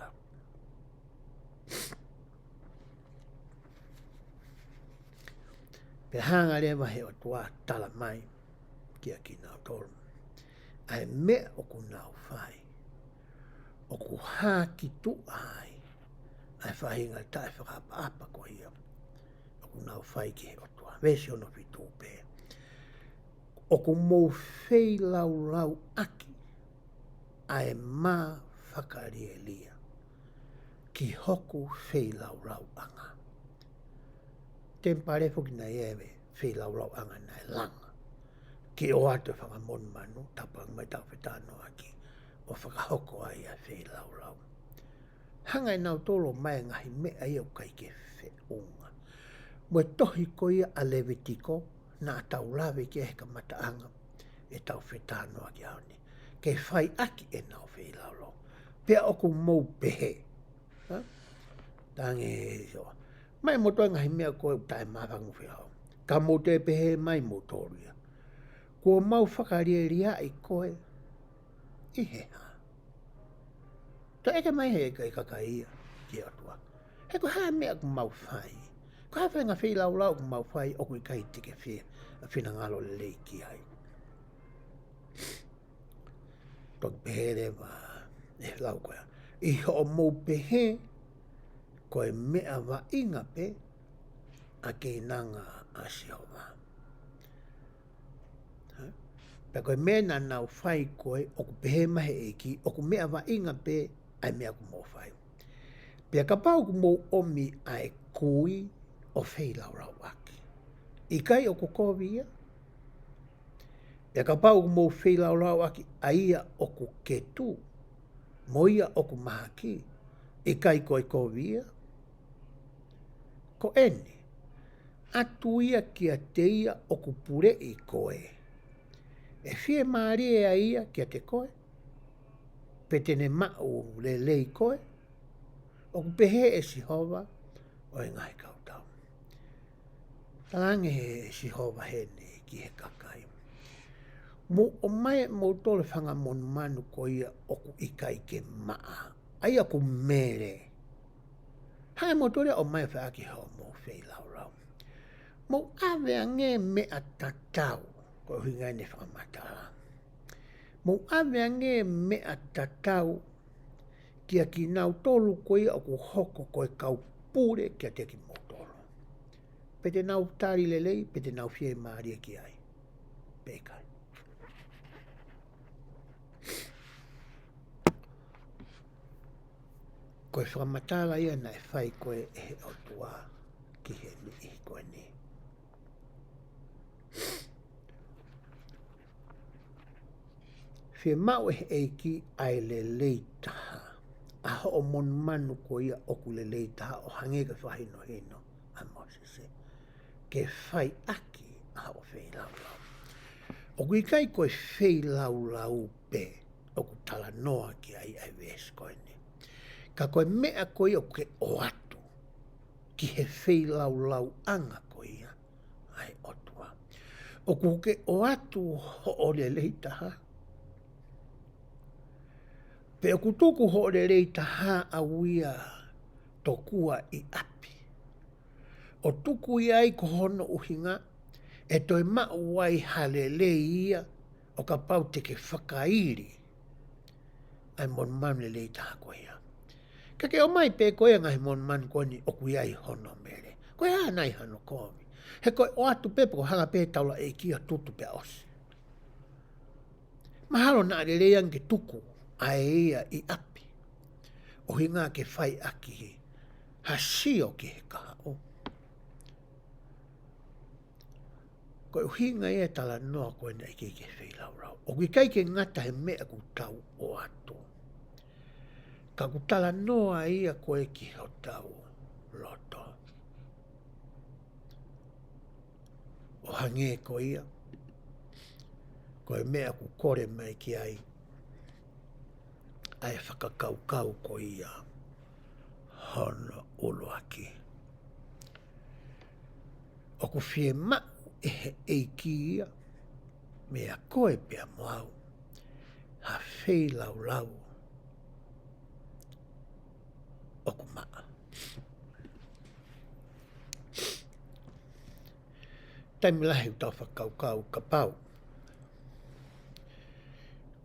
Pe hanga rewa he otua tala mai ki a ki nau tolu. Ai mea o ku nau whai. O ku hā ki tu ai. Ai whahinga tae whakaapa apa ko ia. O ku nau whai ki he otua. Vesi ono fitu pē. O ku mou whei lau lau aki. Ai mā whakarielia. Ki hoku whei lau lau anga. Tempare fuki na ewe whei lau lau anga nai langa. Ki o atu whakamon manu, tapang mai tau whetano aki. O whakahoko ai a whei lau lau. Hangai nau tolo mai ngahi mea i au kai ke whe unga. Mo e tohi ko ia a Levitiko, na tau lawe ki heka mataanga, e tau whetano aki haoni. Ke whai aki e nau whei lau lau. Pea oku mou PEHE. Tange he soa. Mai motoa ngahi mea koe utai mawangu whihau. Ka mou te PEHE mai motoria. Kua mau whakaria i koe, i he ha. Ta eke mai he e kakaia ki atua. He ko haa mea ku mau whai. Ko haa whenga whi lau lau ku mau whai o kui kai tike whi. A whina ngalo lei ki ai. Tok PEHE rewa e lau koea. I ho mou PEHE koe mea wa inga pe a ke nanga a sihowa. Pea koe mea na nau whai koe o ku PEHE mahe EIKI o ku mea wa inga pe ai mea ku mou whai. Pea ka pau ku mou omi ai kui o whei lau rau aki. I kai o ku kovia. Pea ka pau ku mou whei lau rau aki a ia o ku ketu. Mo ia o ku mahaki. I kai koe kovia. Ko ene. Atu ia ki a te ia o ku pure i koe. E whie maari e a ia ki a te koe. Petene mau le lei koe. O ku PEHE e sihova o e ngai kautau. Talange he sihova he ne ki he kakai. Mo o mai mo tole whanga monu manu ko ia o ku ikai ke maa. Aia ku mere. Hai mo tole o mai whaaki hao mo whei lau rau. Mo awea nge mea tatau ko hingai ne whakamata. Mo awea nge mea tatau Kia KIMOUTOLU koia o ku hoko koe kau pure kia te KIMOUTOLU. Pete nau tari lelei, pete nau fie maaria ki ai. Pekai. Koe whakamatala ia na e whai koe e he otua ki he ni i koe ni. Fie mau e EIKI ai le leitaha. Aho o mon manu ko ia oku le leitaha o hange ke whahino hino. Amosese. Ke whai aki a o whei lau lau. O kui kai koe whei lau lau pe. O ku tala noa ki ai ai wes koe ni. Ka koe mea koe o ke o atu. Ki he whei lau lau anga koe ia. Ai otua. O ku ke o atu ho o le leitaha. Pe o kutuku ho le leitaha a uia tokua i api. O tuku i ai ko hono uhinga e toi mau wai halele ia o ka pau te ke whakairi ai mon man le leitaha koe ia. Ka ke o mai pe koe ngai mon man koe ni o kui ai hono mere. Koe a nai hano komi. He koe o atu pepe ko hanga pe taula e kia tutu pe osi. Mahalo na le leang ke tuku ai ia i api. O hinga ke whai aki he. Hasio ki he kaha o. Koe uhinga ia tala noa koe na ike ke whai lau rau. O kui kai ke ngata he mea ku tau o atu. Ka ku tala noa ia koe ki ho tau loto. O hange ko ia. Koe mea ku kore mai ki ai. Ai whakakaukau ko ia. Hono uluaki. O ku fie mau e he EIKI ia. Mea koe pia moau. Ha whei lau lau. O ku maa. Taimi lahi utau whakaukau ka pau.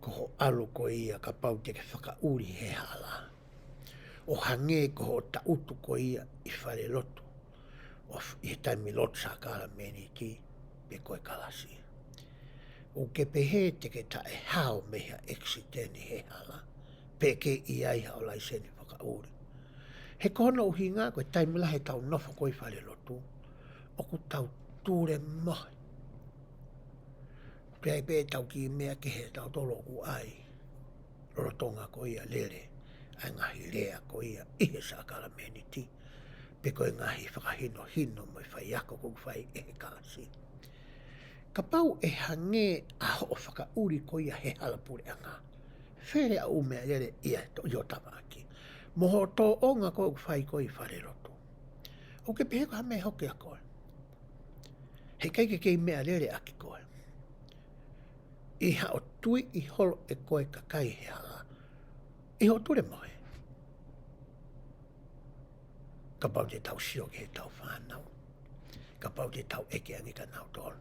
Ko ho alu ko ia ka pau te ke whakauri he hala. O hange ko ho ta utu ko ia i whare lotu. O i taimi lotu sa kala meni ki pe koe kalasi. O ke PEHE te ke ta e hao meha eksiteni he hala. Pe ke i ai hao lai seni whakauri. He kono uhi ngā koe taimi lahi tau nofo koe whare lotu. O ku tau tūre mohi. Pea pe tau ki mea ke he tau tolo ku ai. Rorotonga ko ia lere. Ai ngahi lea ko ia ihe sa kala meni ti. Pe koe ngahi whakahino hino mai whaiako kuk whai e he kalasi. Ka pau e hange aho o whakauri ko ia he halapure anga. Where a umea lere ia to iotama aki. Moho tō onga ko whai ko i whare roto. O ke pehe ko ha mea hoki a koe. He keike kei mea lere aki koe. Iha o tui i holo e koe kakai he hala. Iho ture moe. Ka pau te tau sio ke he tau whanau. Ka pau te tau eke angita nau tolu.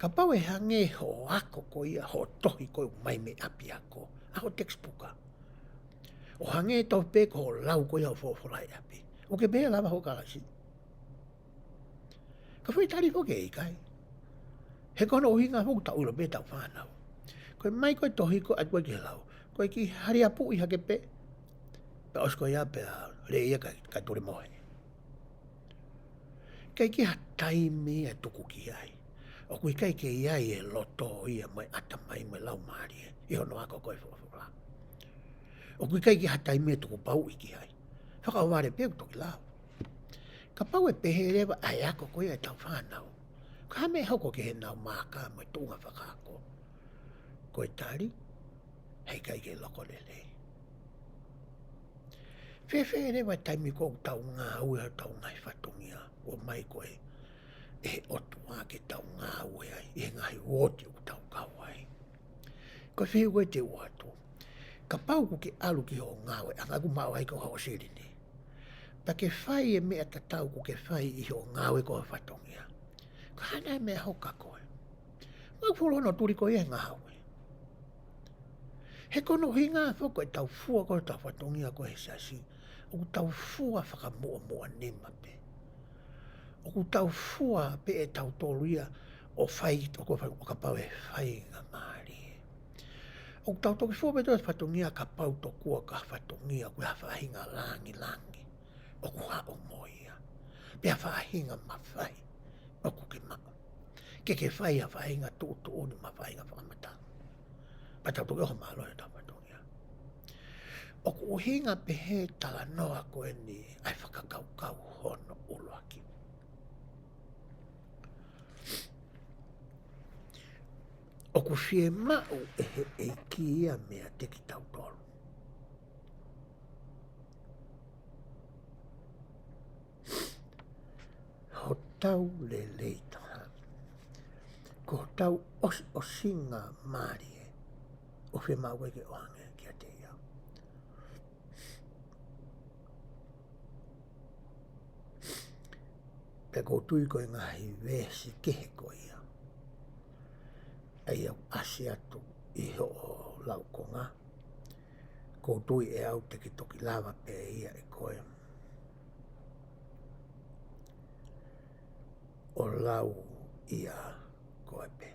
Ka pau e hange ho ako ko ia ho tohi koe mai me api ako. Aho textbooka. O hange tau pe ko lau ko ia ho fōwholai api. O ke bea lava ho kalasi. Ka whi tari ho ke eikai. He kono uhinga hoku ta ulo be tau whanau. Koe mai koe tohi ko at koe ki lau. Koe ki hari apu i hake pe. Pe osko ia pe le ia ka ture mohe. Kai ki hatai me e tuku ki ai. O kui kai ke iai e loto ia mai ata mai mai lau maari e. Iho no ako koe whawhawha. O kui kai ki hatai me tuku pau i ki ai. Whakaware pe toki lau. Ka pau e pehe rewa ai ako koe e tau whanau. Ka me hoko ke he nau maka mai tunga whakako. Koe tari, hei kai ke loko lele. Whewhe rewa taimi kou tau ngā ue au tau ngai whatungia. O mai koe e otua ke tau ngā ue ai. E ngai woti u tau kau ai. Koe whewe koe te uatu. Ka pau ku ke alu ki ho ngā ue. Anga ku mau ai ko hao sirini. Pa ke whai e mea ta tau ku ke whai i ho ngā ue ko whatungia. Ka hana e mea hoka koe. Mau fulo no turi koe e ngā ue. He kono hinga foko e tau fua ko tau whatongia ko he sasi. O ku tau fua whakamua mua nema pe. O ku tau fua pe e tau toluia o whai toko o ka pau e whai ngā maari. O ku tau toki fua pe tau whatongia ka pau tokua ka whatongia ku ha whahinga langi langi. O ku ha o moia. Pe ha whahinga mawhai. O ku ke mao. Ke whai ha whahinga tō oni ma whahinga whakamata. Pa tau toki oho malo e tau whatongia. O ku uhinga pe he tala noa koe ni ai whakakau kau hono uloaki. O ku whie mau e he EIKI ia mea te ki tau tolu. Ho tau le leitaha. Ko tau o singa maari e. O whie mau e ke ohange kia te iau. Pe ko tui koe ngahi wesi kehe koe ia. Ai au asi atu i ho o laukonga. Ko tui e au te ki toki lava pe ia e koe. O lau ia koe pe.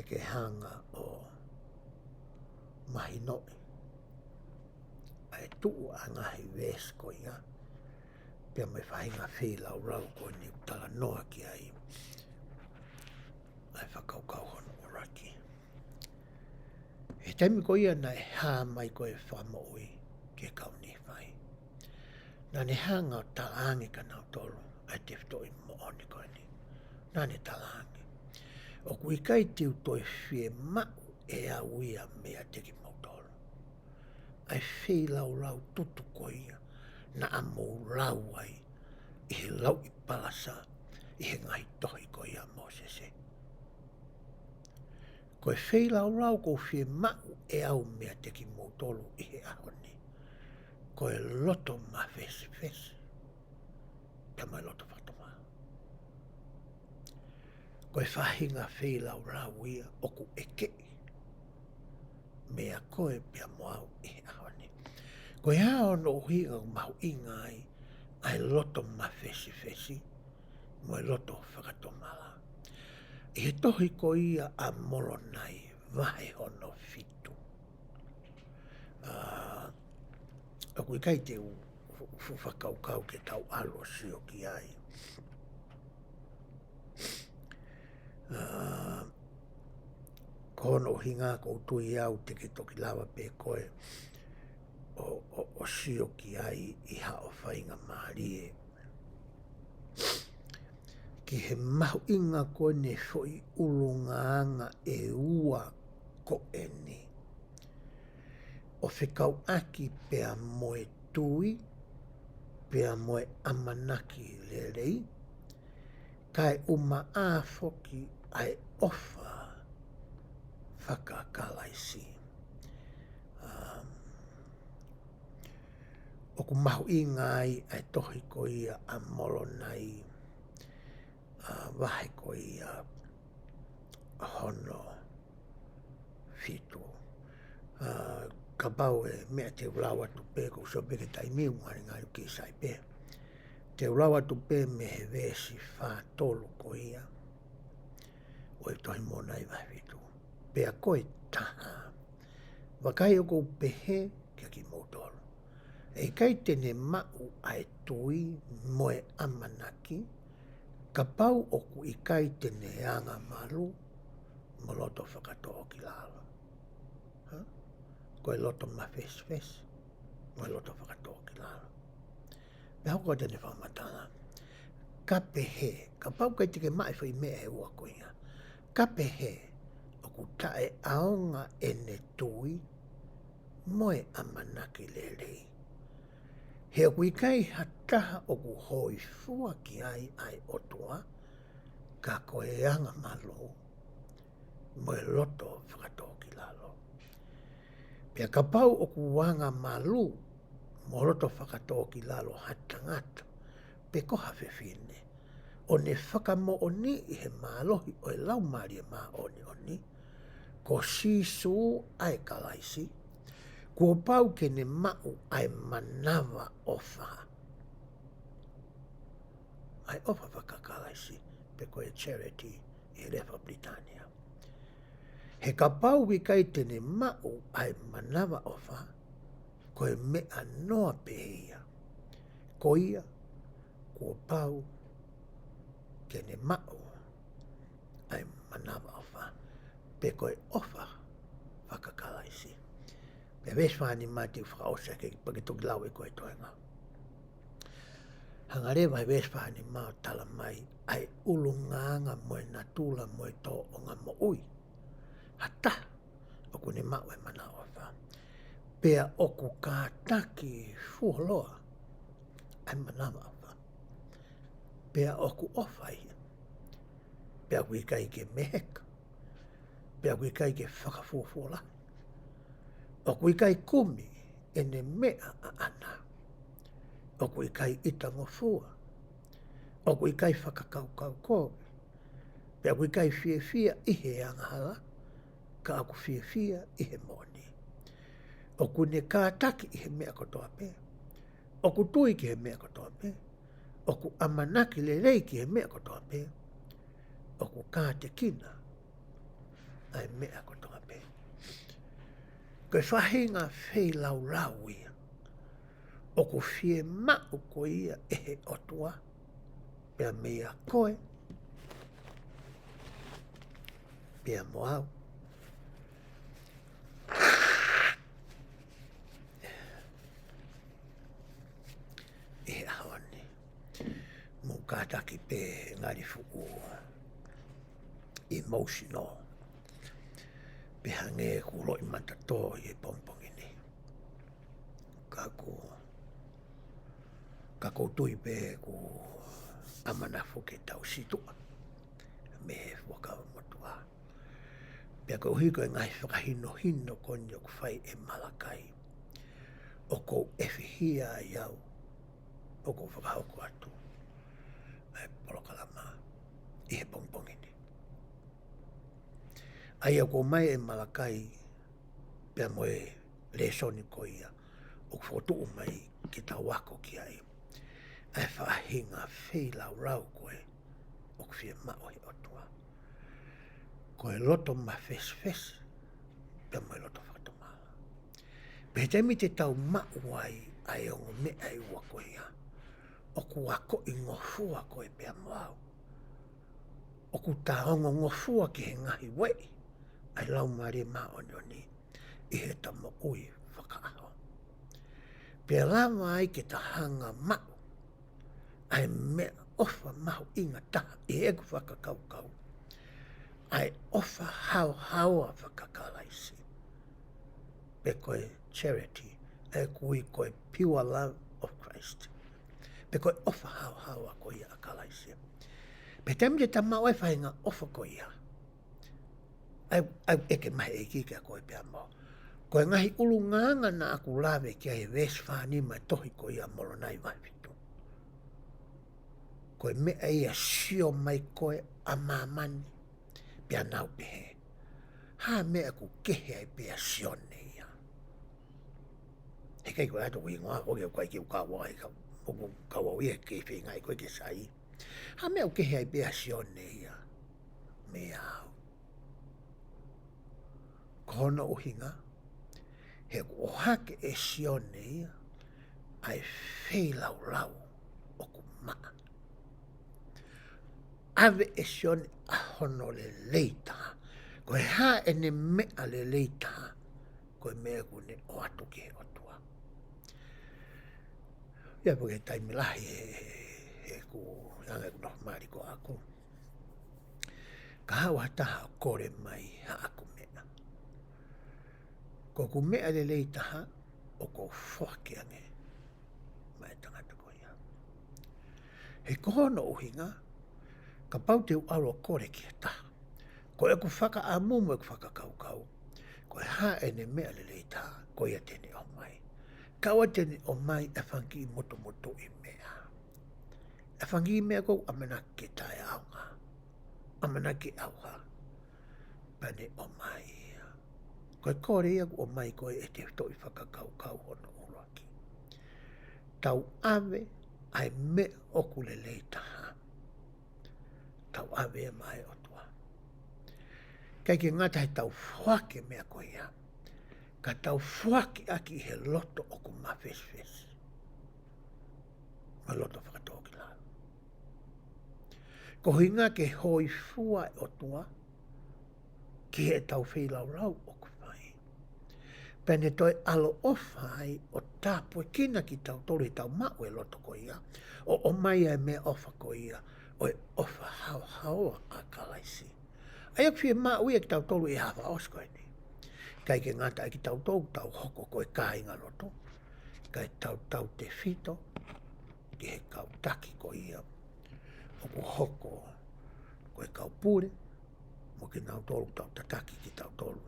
Ke hanga o mahi noi. Ai tuu a ngahi wesi koe ia. Pea mai whahinga whi lau rau koe ni tala noa ki ai. Ai whakaukau hono o raki. He taimi ko ia na e hā mai ko e whamoi ke kau ni whai. Nā ne hanga o talangi ka nau tolu ai te whitoi mo oni koe ni. Nā ne talangi. O kui kai tiu toi whie mau e au ia mea te ki mautolu. Ai whi lau rau tutu ko ia na amo rau ai i he lau i palasa i he ngai tohi ko ia mo sese. Koe whei lau ko whie mau e au mea te ki mautolu i he ahoni. Koe loto ma fesi fesi. Pea mai loto whatoma. Koe whahinga whei lau ia o ku eke. Mea koe pea moau i he ahoni. Koe hao no hinga mahu inga ai loto ma fesi fesi. Moe loto whakatomala. I he tohi ko ia a molo nai vahe hono fitu. A kui kai te whakaukau ke tau alo sio ki ai. Kono hinga ko tui au te ke toki lava pe koe o sio ki ai i hao whainga maari e. Ki he mahu inga koe ne soi ulungaanga e ua ko eni. O whikau aki pea moe tui, pea moe amanaki lerei, kai uma āwhoki ai ofa whakakalaisi. O ku mahu inga ai tohi ko ia a molo nai vahe ko ia hono fitu. Ka pau e mea te ulawa tupe ko so peke tai miu ngari ngari ki sai pe. Te ulawa tupe me he vesi wha tolu ko ia. O e tohi mona i vahe fitu. Pea koe taha. Wakai o kou PEHE kia KIMOUTOLU. E kai tene mau ai tui moe amanaki. Ka pau o ku i kai tene anga malu. Mo loto whakatoa ki lalo. Koe loto ma fes fes. Mo loto whakatoa ki lalo. Pea hoko tene whamatala. Ka PEHE. Ka pau kai teke mai whai mea he ua koinga. Ka PEHE. O ku tae aonga ene tui. Moe amanaki lerei. He o kui kai hataha o ku hoi fua ki ai otua. Ka koe anga malo. Moe loto whakatoa ki lalo. Pea ka pau o ku wanga malu. Mo loto whakatoa ki lalo hatangata. Pe koha whewhine. O ne whakamo o ni i he mālohi o e lau maari e mā oni oni. ko sisu ai kalaisi, ko pau ke ne mau ai manawa ofa. Ai ofa whakakalaisi, pe koe charity I Refa Britania. He ka pau ki kai tene mau ai manawa ofa, koe mea noa pehea. Ko ia, ko pau, ke ne mau ai manawa ofa, pe koe ofa whakakalaisi. Pe weswhani mati whakaosa ke pakitoki lau e koe toenga. Hangarewa he weswhani mao tala mai ai ulunganga moe na tula moe tō o ngā mo ui. Hata, oku ne mau e manawa ofa. Pea oku kātaki fuholoa ai manawa ofa. Pea oku ofa ia. Pea kui kai ke meheka. Pea kui kai ke whakafuafuala. O kui kai kumi e ne mea a ana. O kui kai ita ngofua. O kui kai whakakaukau koe. Pea kui kai fia ihe angahala. Ka aku fia ihe moni. O kui ne kātaki ihe mea kotoa pea. O ku tui ki he mea kotoa pea. O ku amanaki lelei ki he mea kotoa pea. O ku kāte kina ai mea kotoa pea. Koe whahinga whei lau ia. O ku fie mau ko ia ehe otua. Pea mea koe. Pea moau. E ahoni. Mo kātaki pē ngari fuku. Emotional. Pe hange ku loi matato I pompongini. Kako tui pe ku amana fuke tau situa. Me wakawa motua. Pea ko hiko ngai whakahino konyo ku whai e malakai. O ko ewhihia iau. O ko whakahoko atu. Ai polokalama. I he pompongini. Ai ko mai e malakai pea moe le soni ko ia o fotu mai ki ta wako ki ai. Ai whahinga whei lau koe o kwhia mao he otua. Koe loto ma fes pea moe loto whakamala. Pe temi te tau mau ai ongo me ai wako ia. O ku wako I ngofua koe pea moau. O ku ta ongo ngofua ki he ngahi wei. Ai lau mare maonioni I he tamo ui whakaaho. Pea lama ai ke ta hanga mau. Ai mea ofa mahu inga taha I eku whakakaukau. Ai ofa haua whakakalaisi. Pe koe charity. Ai kui koe pure love of Christ. Pe koe ofa haua koe ia akalaisi. Pe temi te tamau e whainga ofa koe ia. Ai eke mahi eiki kia koe pia mo. Koe ngahi ulu nganga na aku lawe kia he weswhani mai tohi koe ia molo nai vai vitu. Koe mea ia sio mai koe a mamani pia nau pehe. Ha mea ku kehe ai pia sio ne ia. He kei koe ato kui ngoa oge koe ki ukawa ai kawa ia kei whi ngai koe ke sai. Ha mea ku kehe ai pia sio ne ia. Mea au. Kono uhinga, he ohake e sione ia, ai whei lau o ku maa. Ave e sione a hono le leitaha, koe ha e ne mea le leitaha, koe mea ku ne o atu ki he otua. Ia puke taimilahi he ku, yanga ku noho maari ko aku. Ka hawa taha kore mai ha aku mea. Ko ku mea le leitaha o ko whake ange mai tangata ko ia. He kohono uhinga, ka pau te uaro kore ki a taha. Ko e ku whaka a mumu e ku whaka kaukau. Ko e ha e ne mea le leitaha, ko ia tene o mai. Kaua tene o mai e whangi moto I mea. E whangi I mea kou amanake tae aunga. Amanake auha. Pane o mai ia. Koe kore ia o mai koe e te toi whakakau hono uraki. Tau ave ai me oku le leitaha. Tau ave e mai otua. Kai ke ngata he tau whake mea koe ia. Ka tau whake aki he loto oku mawheswesi. Ma loto whakatoki la. Ko hinga ke hoi fua e otua, ki he tau whilau rau oku whai. Pene toi alo ofai o tāpoi kina ki tau tolu tau mau e loto ko ia. O mai ai mea ofa ko ia. O e ofa hao haoa a kalaisi. Ai ak fie mau ia ki tau tolu i hawa osko ni. Kai ke ngata ki tau tolu tau hoko ko e kāinga loto. Kai tau te fito. Ki he kau taki ko ia. Oku hoko ko e kau pure. Mo ki nau tolu tau tataki ki tau tolu.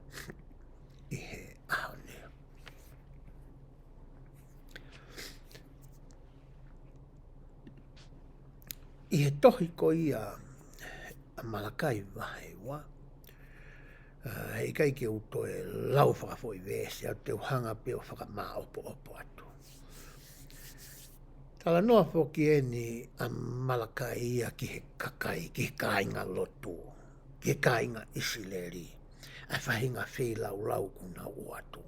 I he aho nea. I he tohi ko ia a malakai wahe wa. Hei kai ke uto e lau whakafoi vese au te uhanga peo whakamaa opo atu. Tala noa whoki e ni a malakai ia ki he kakai, ki he kāinga lotu, ki he kāinga isileri. Ai whahinga whelau lau ku nau atu.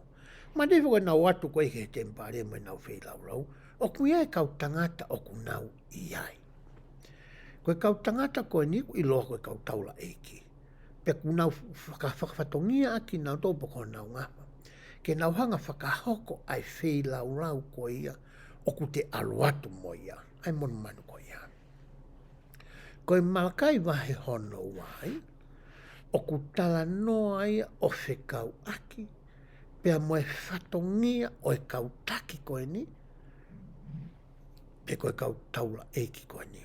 Ma te whaka nau atu koe ke he tempare mo nau whelau lau. O ku iai kau tangata o ku nau iai. Koe kau tangata koe ni i loa koe kau taula eiki. Pe ku nau whakawhatongia aki nau tōpo ko nau ngapa. Ke nau hanga whakahoko ai whelau lau koe ia. O ku te aluatu mo ia. Ai monu manu koe ia. Koe malakai wahe hono wai. O ku tala noa ia o whekau aki. Pea mo e whatongia o e kau taki koe ni. Pe koe kau taula eiki koe ni.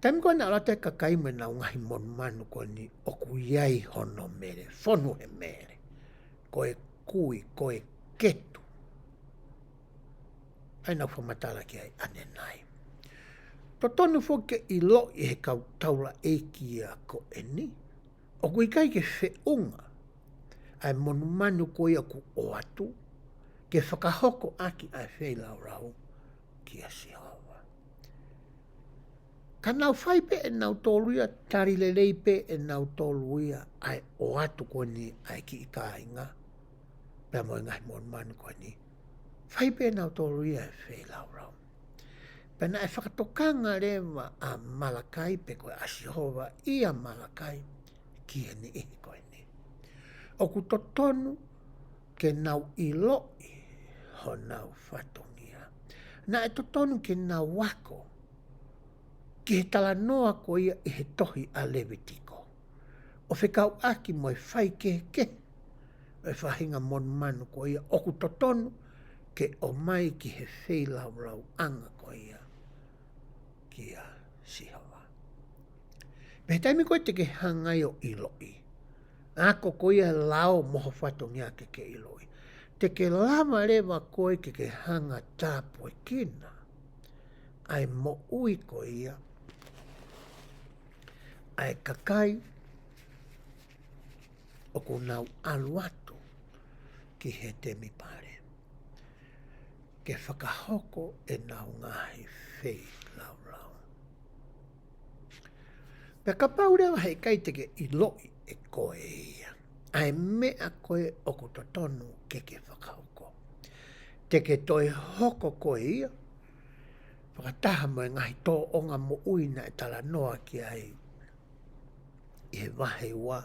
Taimi koe na alate kakai me na ngahi mon manu koe ni. O ku iai hono mere. Whonu he mere. Koe kui, koe ketu. Ai nau whamatala ki ai ane nai. To tonu whoke i lo i he kau taula eiki a ko eni. O kui kai ke whiunga. Ai monu manu koe aku o atu. Ke whakahoko aki ai whelau rau ki a sihawa. Ka nau whaipe e nau tōluia, tari le leipe e nau tōluia ai o atu koe ni ai ki i kāinga. Pea mo ngai monu manu koe ni. Whaipe e nau tōluia e whelau rau. Pena e whakatokanga rewa a malakai pe koe a Sihova i a malakai ki e ni ihi koe ni. O ku totonu ke nau i loi ho nau whatongia. Na e totonu ke nau wako ki he tala noa ko ia i he tohi a Levitiko. O whekau aki mo e whai ke. O e whahinga mon manu ko ia. O ku totonu ke o mai ki he whelau rau anga ko ia. Ki a Sihova. Me taimi koe te ke hangai o iloi. Ako koe ia lao moho whatongia ke iloi. Te ke lama rewa koe ke hanga tāpoi kina. Ai mo ui koe ia. Ai kakai. O ku nau aluatu ki he temi pare. Ke whakahoko e nau ngahi whei lau lau. Pea ka paurewa hei kai teke i loi e koe ia. Ai mea koe o ku totonu ke whakahoko. Teke toi hoko koe ia. Whakataha mo e ngahi tō onga mo uina e tala noa ki ai. I he wahe wa.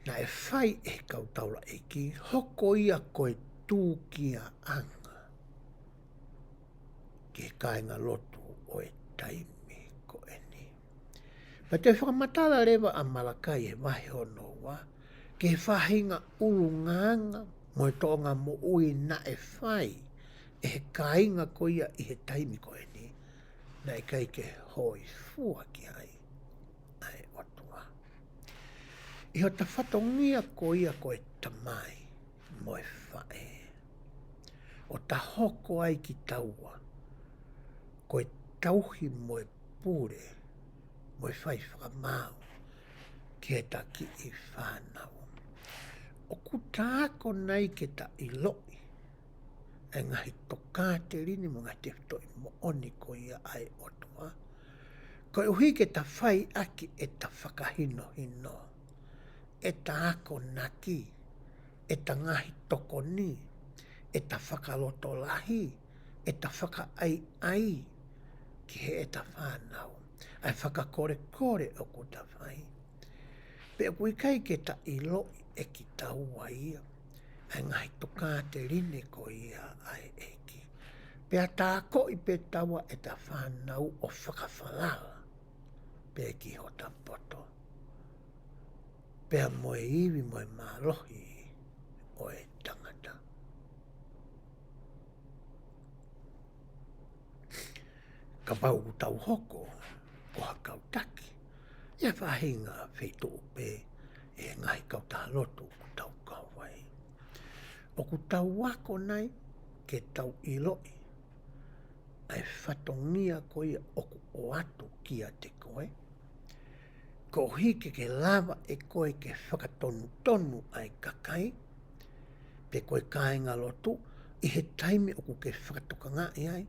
Na e whai e kautaula e ki. Hoko ia koe tūkia anga. Ke kāinga lotu o e taimi ko e ni. Pa te whakamatala rewa a malakai e wahe ono wa. Ke whahinga urunganga mo e tonga mo ui na e whai. E he kāinga ko ia i he taimi ko e ni. Na e kai ke hoi fua ki ai. Ai otua. I ho ta whatongia ko ia ko e tamai mo e whae. O ta hoko ai ki taua. Ko e tauhi mo e pure, mo e whai whakamau, ki e taki i whanau. O kutako nai ke ta iloi. E ngahi toka te rini mo ngahi te toi mo oni ko ia ai otua. Ko e uhi ke ta whai aki e ta whakahino hino. E ta ako naki. E ta ngahi toko ni. E ta whakaloto lahi. E ta whaka ai ai. Ki he e ta whanau. Ai whakakore kore o ku ta whai. Pe o kui kai ke ta iloi e ki taua ia. Ai ngahi toka te rini ko ia ai eiki. Pea tā ko i pe taua e ta whanau o whakawhalala. Pea ki ho ta poto. Pea moe iwi moe mālohi o e tangata. Ka pau tau hoko o hakau taki. Ia whahinga wheito upe e ngai kau tā lotu ku tau kawai. O ku tau wako nai ke tau iloi. Ai whatongia koe o ku o atu kia te koe. Ko hike ke lava e koe ke whakatonu tonu ai kakai. Pe koe kāinga lotu i he taimi o ku ke whakatoka ngā ai.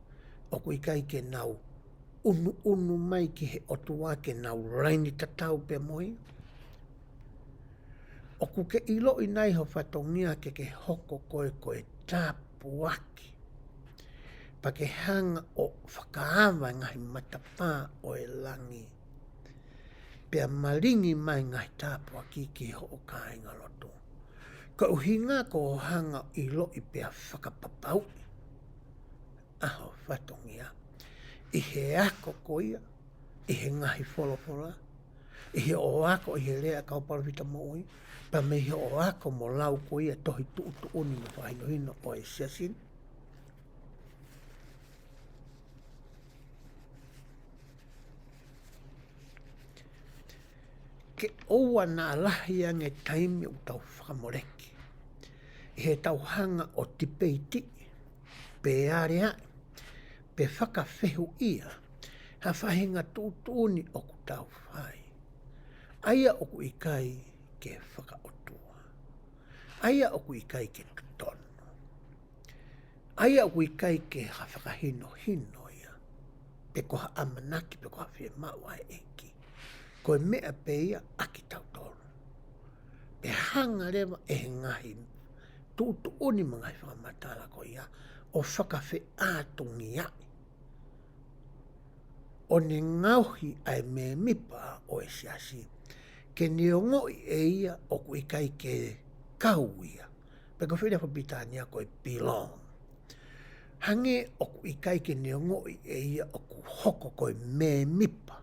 O ku i kai ke nau unu mai ki he otua ke nau raini tatau pe moi. O ku ke iloi nai ho whatongia ke hoko koe koe tāpuaki. Pa ke hanga o whakaawa ngahi matapā o e langi. Pea maringi mai ngahi tāpuaki ki ho o kāinga lotu. Ka uhinga ko hanga iloi pea whakapapau. Aho whatongia. I he ako koia. I he ngahi wholofola. I he o ako i he lea kauparawhita mooi. Pa me he o ako mo lau koia tohi tuutu uni mo whahinohino o e siasin. Ke oua nā lahi ange taimi o tau whakamoreki. I he tau hanga o tipeiti. Pe area. Pe whakawhehu ia. Ha whahinga tūtūni o ku tau whai. Aia o ku ikai ke whakaotua. Aia o ku ikai ke tutono. Aia o ku ikai ke ha whakahino hino ia. Pe koha amanaki, pe koha whie mawai eki. Koe mea pe ia aki tau tonu. Pe hanga rewa e ngahi tūtūni mga whakamatala ko ia. O whakawhi ātungi ai. O ne ngauhi ai me mipa o e siasi. Ke neongoi e ia o ku ikai ke kau ia. Peko whirea whapitania koe pilong. Hange o ku ikai ke neongoi e ia o ku hoko koe me mipa.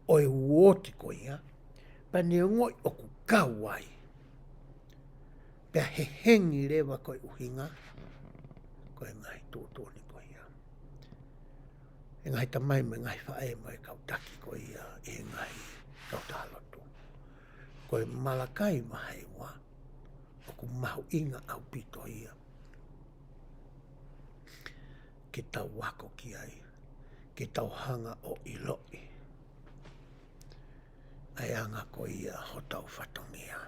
O e uoti koe ia. Pa neongoi o ku kau ai. Pea he hengi rewa koe uhinga. Koe ngai tūtūni koe ia. E ngai tamai me ngai whae mo e kautaki koe ia. E ngai kautalotu. Koe malakai mahai wa. O ku mahu inga au pito ia. Ke tau wako ki ai. Ke tau hanga o iloi. Ai anga koe ia ho tau whatongia.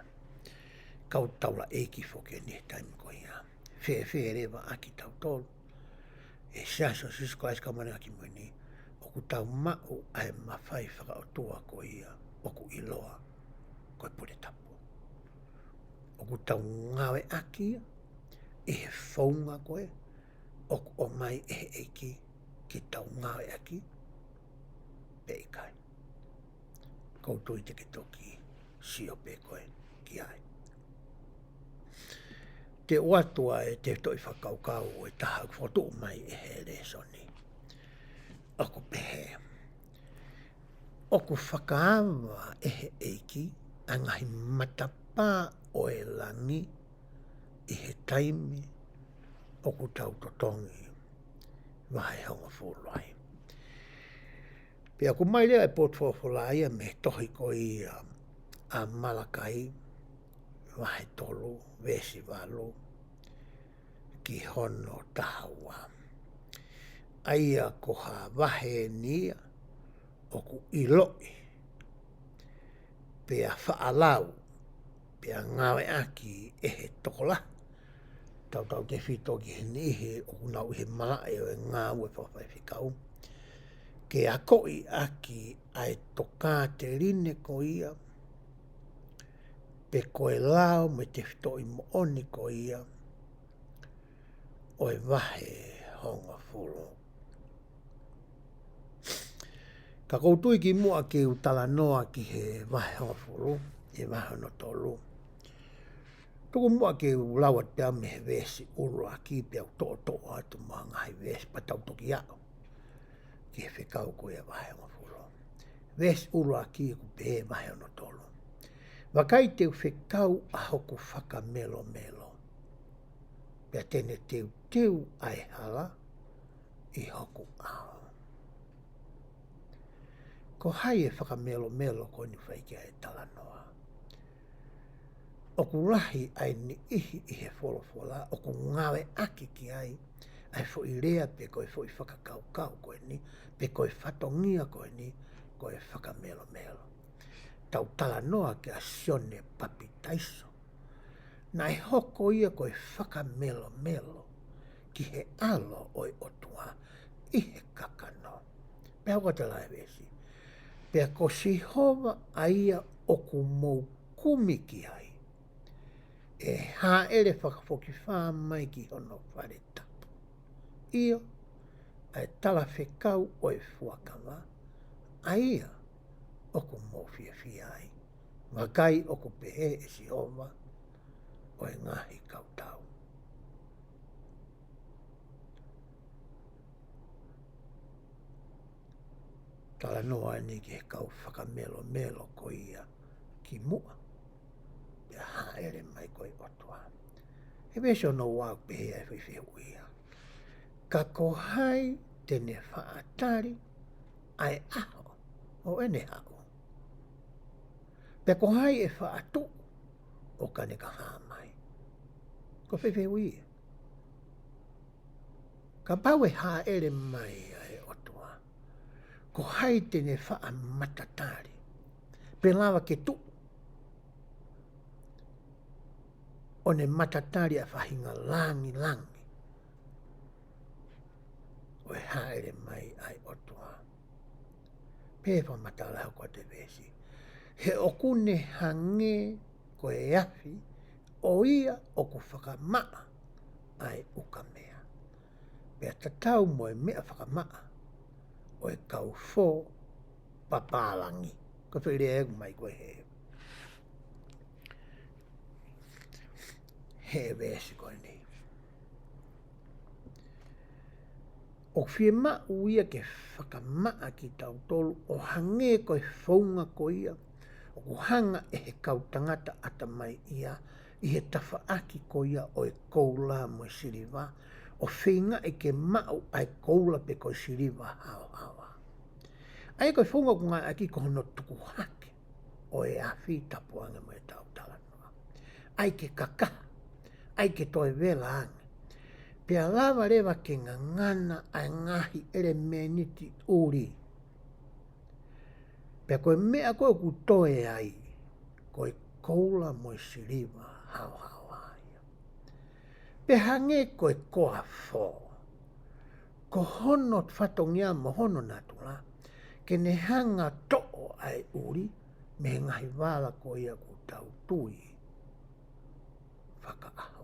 Kau taula eiki foke ni taimi koe ia. Whe rewa aki tau tolu. E siaso sisko aiska mane aki mwini. O ku tau mau ai mawhai whakaotua koe ia. O ku iloa. Koe pure tapu. O ku tau ngawe aki. E he whaunga koe. O ku o mai e he eiki. Ki tau ngawe aki. Pe ikai. Koutou i te ke toki. Sio pe koe. Ki ai. Te oatua e te toi whakaukau e taha whotu mai e he resoni. Oku PEHE. Oku whakaawa e he eiki a ngahi matapā o e langi i he taimi oku tau totongi wahe honga fūlai. Pea ku mai lea e potwawhulai me tohi ko i a Malakai wahe tolu, vesi walu, ki hono tahawa. Aia koha wahe nia o ku iloi. Pea whaalau Pea ngawe aki he tokola. Tau te whito ki he nihe o kunau he malae o e ngā ue whawhai whikau. Ke a koi aki ai toka te rine ko ia. Pe koe lao me te whito i mooni ko ia. O e wahe honga wholo. Ka koutui ki mua ki utala noa ki he wahe honga wholo. E wahe no tolu. Tuku mua ke ulawa te ame he vesi uru a ki pe au to'o atu maa ngahi vesi patau toki au. Ki he whikau ko e wahe o fulo. Vesi uru a ki ku pe he wahe ono tolu. Wakai te whikau a hoku whaka melo melo. Pea tene teu ai hala i hoku ao. Ko hai e whaka melo melo ko ni whaikia e tala noa. O ku rahi ai ni ihi i he wholofola, o ku ngawe aki ki ai fo i rea pe koe fo i whakakau kau koe ni, pe koe whatongia koe ni, koe whakamelo melo. Tau tala noa ke a sione papi taiso. Na e hoko ia koe whakamelo melo, ki he alo oi otua, i he kakano. Pe hoko te lai vesi. Pe ko si hova aia o ku mou kumi ki ai. E ha ere whakafoki wha mai ki hono whare tapu. Ia, ai tala whekau o e fuakawa, a ia, o ku mōwhia whia ai. Wakai o ku pehe e si hova, o e ngahi kautau. Tala noa ni ki he kau whakamelo melo ko ia ki mua. Pea ha ere mai koe otua. He besho no wau pehe ai whiwhi uia. Ka kohai tene whaatari ai aho o ene hao. Pea kohai e whaatu o kane ka haa mai. Ko whiwhi uia. Ka pau e haa ere mai ai otua. Kohai tene wha matatari. Pe lawa ke tu. O ne matatari a whahinga langi langi. O e haere mai ai otua. Pewa matala hau te vesi. He okune hange ko e afi o ia o ku whakamaa ai uka mea. Pea tatau mo e mea whakamaa o e kau fō papalangi. Ko whirea egu mai koe he. He vesi koe ni. O whie ma uia ke whakamaa ki tau tolu o hange koe whaunga ko ia. O ku hanga e he kau tangata ata mai ia. I he tafa aki ko ia o e koula mo e siriwa. O whinga e ke mau ai koula pe koe siriwa hao hawa. Ai koe whaunga ko ngai aki ko hono tuku hake. O e awhi tapuanga mo e tau talanua. Ai ke kakaha. Ai ke toi vela ange. Pea lava rewa ke ngana ai ngahi ere meniti uri. Pea koe mea koe ku toe ai. Koe koula mo i siriwa hao hao aia. Pea hange koe koa fō. Ko hono whatongia mo hono natula. Ke ne hanga to'o ai uri. Me ngahi wala ko ia ku tau tui. Whakaaho.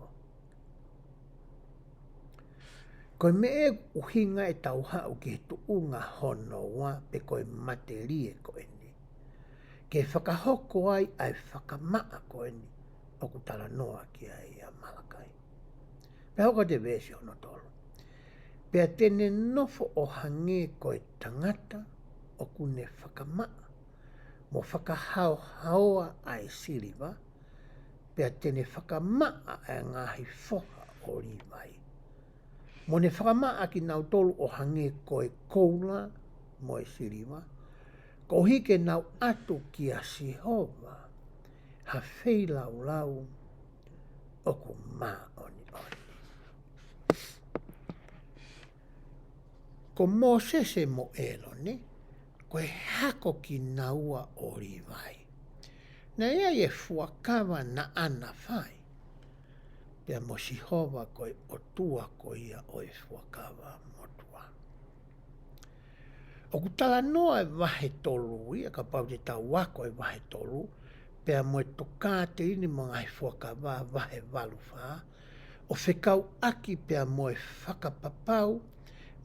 Koe me e uhinga e tau hau ki he tuunga hono wa pe koe materie koe ni. Ke whakahoko ai ai whakamaa koe ni. O ku tala noa ki ai a Malakai. Pea hoko te vesi hono tolu. Pea tene nofo o hange koe tangata o ku ne whakamaa. Mo whakahau haoa ai siriwa. Pea tene whakamaa ai ngahi foha o riwai. Mo ne whakamaa ki nau tolu o hange koe koula mo e siriwa. Ko hike nau atu ki a sihova. Ha whei lau lau o ku maa oni oni. Ko mō sese mo elo ne. Koe hako ki naua o riwai. Na ia e fuakawa na ana fai. Pea mo sihova koe o tua ko ia o e fuakawa motua. O kutala noa e wahe tolu ia ka pau te tau wako e wahe tolu. Pea mo e toka te ini mo ngai fuakawa wahe walu wha. O whekau aki pea mo e whakapapau.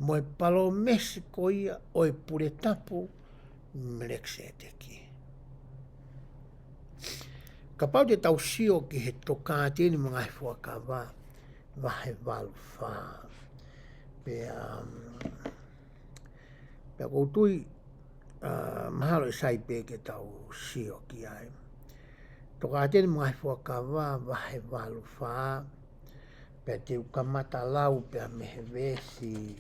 Mo e palo mesi ko ia o e pure tapu. Mrekse e te ki. Ka pau te tau sio ki he toka te ini mga he fuakawa wahe walu wha. Pea koutui mahalo e sai pe ke tau sio ki ai. Toka te ini mga he fuakawa wahe walu wha. Pea te ukamata lau pea mehe vesi.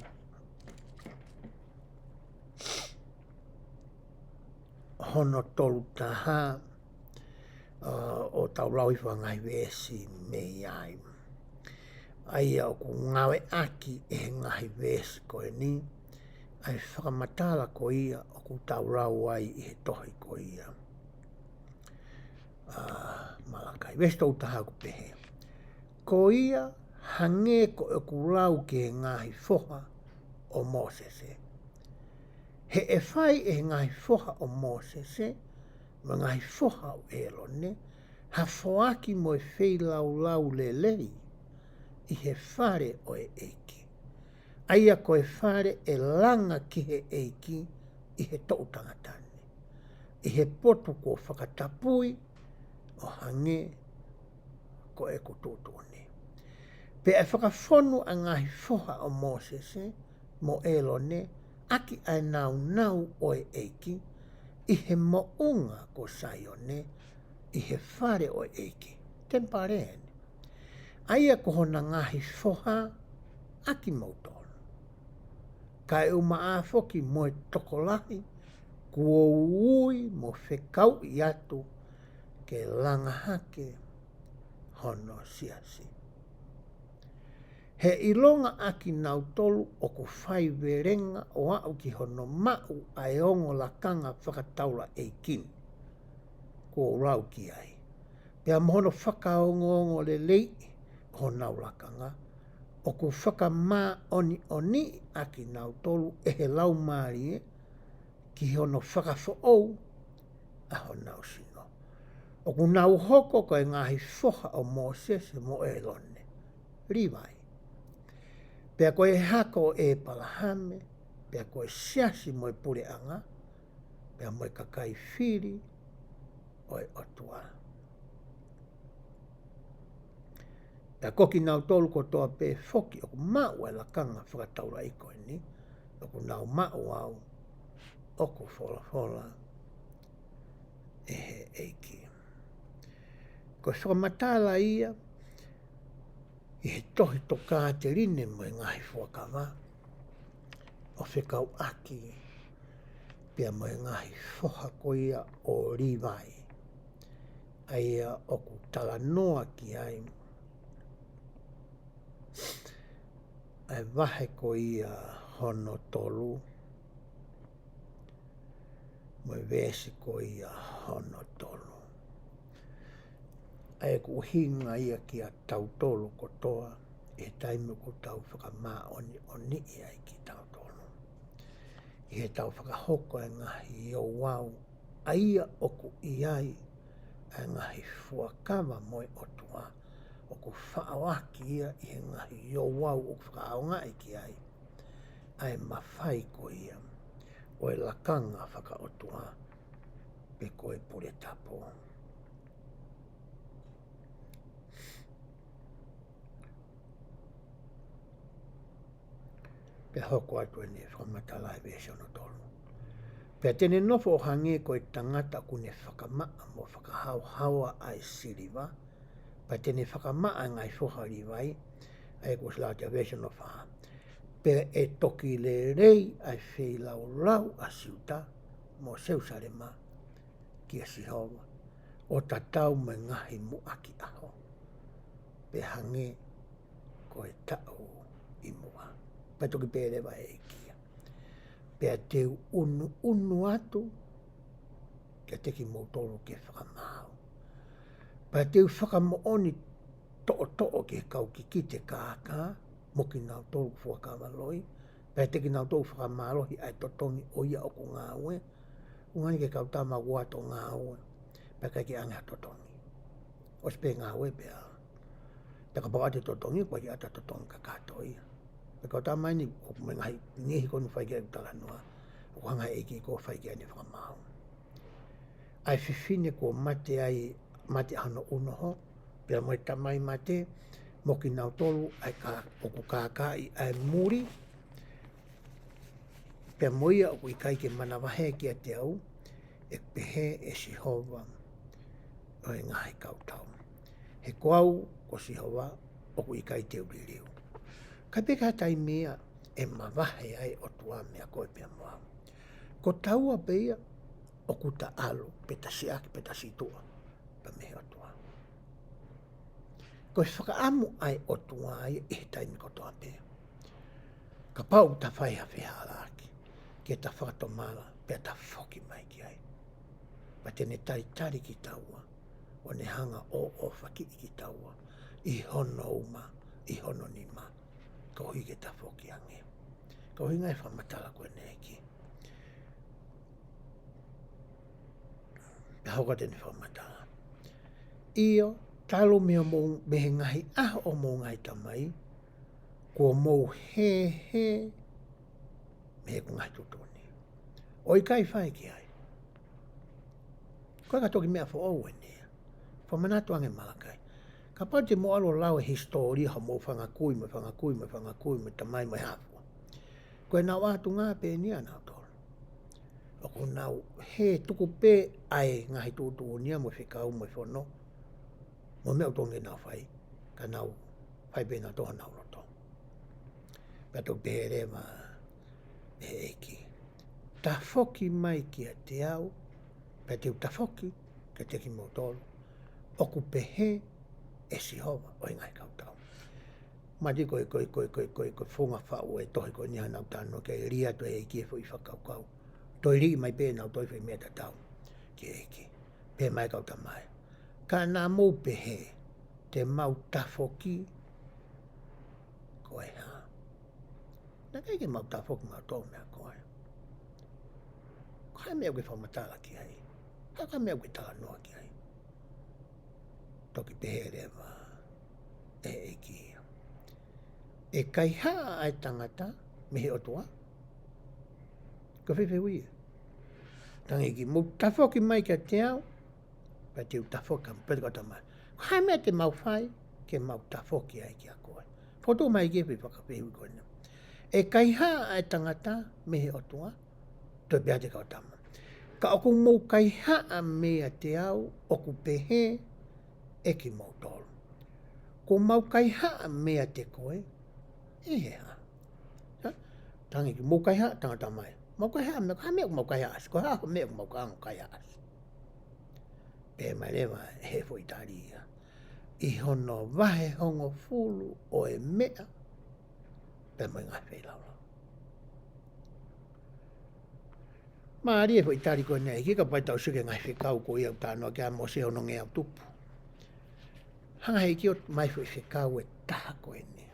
Hono tolu taha. O tau lau iwa ngai vesi me iai. Aia o ku ngawe aki e ngai vesi koe ni. Ai whakamatala ko ia o ku tau lau ai i he tohi ko ia. Malakai. Vesi tau taha ku pehe. Ko ia hange ko e ku lau ki he ngahi foha o Mosese. He e whai e ngahi foha o Mosese. Ma ngai foha o elone, ha foaki mo e whei lau le lei, i he whare o e eiki. Aia ko e whare e langa ki he eiki, i he toutangatane. I he potu ko whakatapui, o hange ko e kututone. Pe e whakawhonu a ngai foha o Mosese, mo elone, aki ai nau o e eiki, i he mounga ko Saione, i he whare o eiki. Temparene. Aia ko hona ngahi foha, a KIMOUTOLU. Ka e uma a foki mo e tokolahi, kua ui mo whekau i atu, ke langa hake hono siasi. He ilonga aki nau tolu o ku whai verenga o au ki hono mau ai ongo lakanga whakataula e kin. Ko rau ki ai. Pea mohono whakaongo le lei ho nau lakanga. O ku whakamā oni aki nau tolu e he lau maari ki hono whakawho ou a ho nau sino. O ku nau hoko ko e ngahi whoha o Mosese mo e lone. Riwai. Pea koe hako e palahame, pea koe siasi mo e pure anga, pea mo e kakai whiri o e otua. Pea koki nau tolu ko toa pe foki o ku mau e lakanga whakataura i koe ni, o ku nau mau au, o ku whola e he eiki. Ko whakamatala ia, i he tohi toka te rine mo e ngahi fuakawa. O whekau aki, pia mo e ngahi foha ko ia o riwai. Aia o ku tala noa ki ai. Ai wahe ko ia hono tolu. Mo e vesi ko ia hono tolu. Ai ku hinga ia ki a tau tolu ko toa, e taime ko tau whakamā oni ia ki tau tolu. I he tau whakahoko e ngahi i o wau, a ia oku iai, e ngahi fuakawa mo e otua, o ku whaawaki ia i he ngahi i o wau o whakaonga i ki ai, ai mawhai ko ia, o e lakanga whakaotua, pe ko e pure tapo. Pea hoko atu e ne whakamatala e vese ono tolu. Pea tene nofo o hange ko e tangata kune whakamaa mo whakahauhaua ai siriwa. Pea tene whakamaa ngai whohari vai, ai ko slātia vese ono wha. Pea e toki le rei ai whei lau a siuta, mo seusarema ki a sihova. O tatau me ngahi muaki aho. Pea hange ko e tau i mua. Pea toki pērewa e kia. Pea te unu atu, kia te KIMOUTOLU ke whakamau. Pa te whakamooni to'o ke kau ki te kākā, mo ki nau tolu whakamaloi, pa te ki nau tolu whakamalohi ai totongi o ia o ko ngā ue, ungani ke kau tama wato ngā ue, pa kai ki anga totongi. O spe ngā ue pea, te ka pawate totongi, kwa ki ata totongi ka kātoia. Pa kau tama ini, o me ngai ngihi konu whaikia utala noa, o hanga EIKI ko whaikia ni whakamau. Ai whiwhine ko mate ai, mate hano unoho, pia mo tamai mate, mo ki nau tolu ai ka oku kākai ai muri, pia moia oku ikai ke manawahe ki a te au, e pehe e sihova o e ngahi kautau. He koau ko sihova oku ikai te uririu. Ka peka tai mea e mawahe ai o tua mea koe pia moa. Ko taua peia oku ta alo, peta siaki, peta situa, pa mehe o tua. Ko se whakaamu ai o tua ai e taimi ko toa pea. Ka pau ta whai hawhiha alaki, ke ta whakatomala, pea ta whoki mai ki ai. Pa tene tari ki taua, o ne hanga o whaki ki taua, i hono uma, i hono nima, ka hui ke ta whoki ange. Ka hui ngai whamatala koe neki. Ka hauka tene whamatala. Io, talo mea mou mehe ngahi o mou ngai tamai, ko mou he, mehe ko ngai tutoni. O i kai whai ki ai. Koe ka toki mea who e nea. Whamanatu ange malakai. Ka pau te mo alo lau e histori ha mou whangakui me tamai mai hafua. Koe nau atu ngā pe nia nau tolu. O ko nau he tuku pe ai ngahi tutu nia mo whikau mo whono. Mo mea utongi nau whai. Ka nau whai pe nau toha nau roto. Pea tau pehe rewa e EIKI. Ta whoki mai ki a te au. Pea te uta whoki ka te KIMOUTOLU. Oku pehe e sihova o ingai kautau. Mati koe whunga whau e tohi koe niha nau tāno ke ria to EIKI e fo i whakaukau. Toi ri mai pe nau toi whi mea tatau ki EIKI. Pe mai kauta mai. Ka nā mou pehe te mau tafoki koe ha. Nā kai ke mau tafoki mau tō mea koe. Kai mea koe whamatala ki ai. Haka mea koe tala noa ki ai. Toki pehe rewa e EIKI. E kai haa ai tangata mehe otua. Ka whiwhi ui. Tangi ki mau tafoki mai ka te au. Pa te utafoka mpere kata mai. Kai mea te mau whai ke mau tafoki ai ki a koe. Foto mai ke whi whakawhiwi koe ne. E kai haa ai tangata mehe otua. Toi pia te kautama. Ka oku mau kai haa mea te au oku pehe e KIMOUTOLU. Ko mau kai haa mea te koe e he haa. Tangi ki mau kai haa tangata mai. Mau kai haa mea ka mea mau kai haa. Ko haa mea mau kai haa. Pe mai lewa he fo itaria. I hono wahe hongo fulu o e mea. Pe mai ngai whailaula. Maari e fo itari koe nei. Kika pai tau suke ngai whikau ko iau tānoa kia mo se hono ngea tupu. Hanga hei ki o mai fo i whikau e taha koe nei.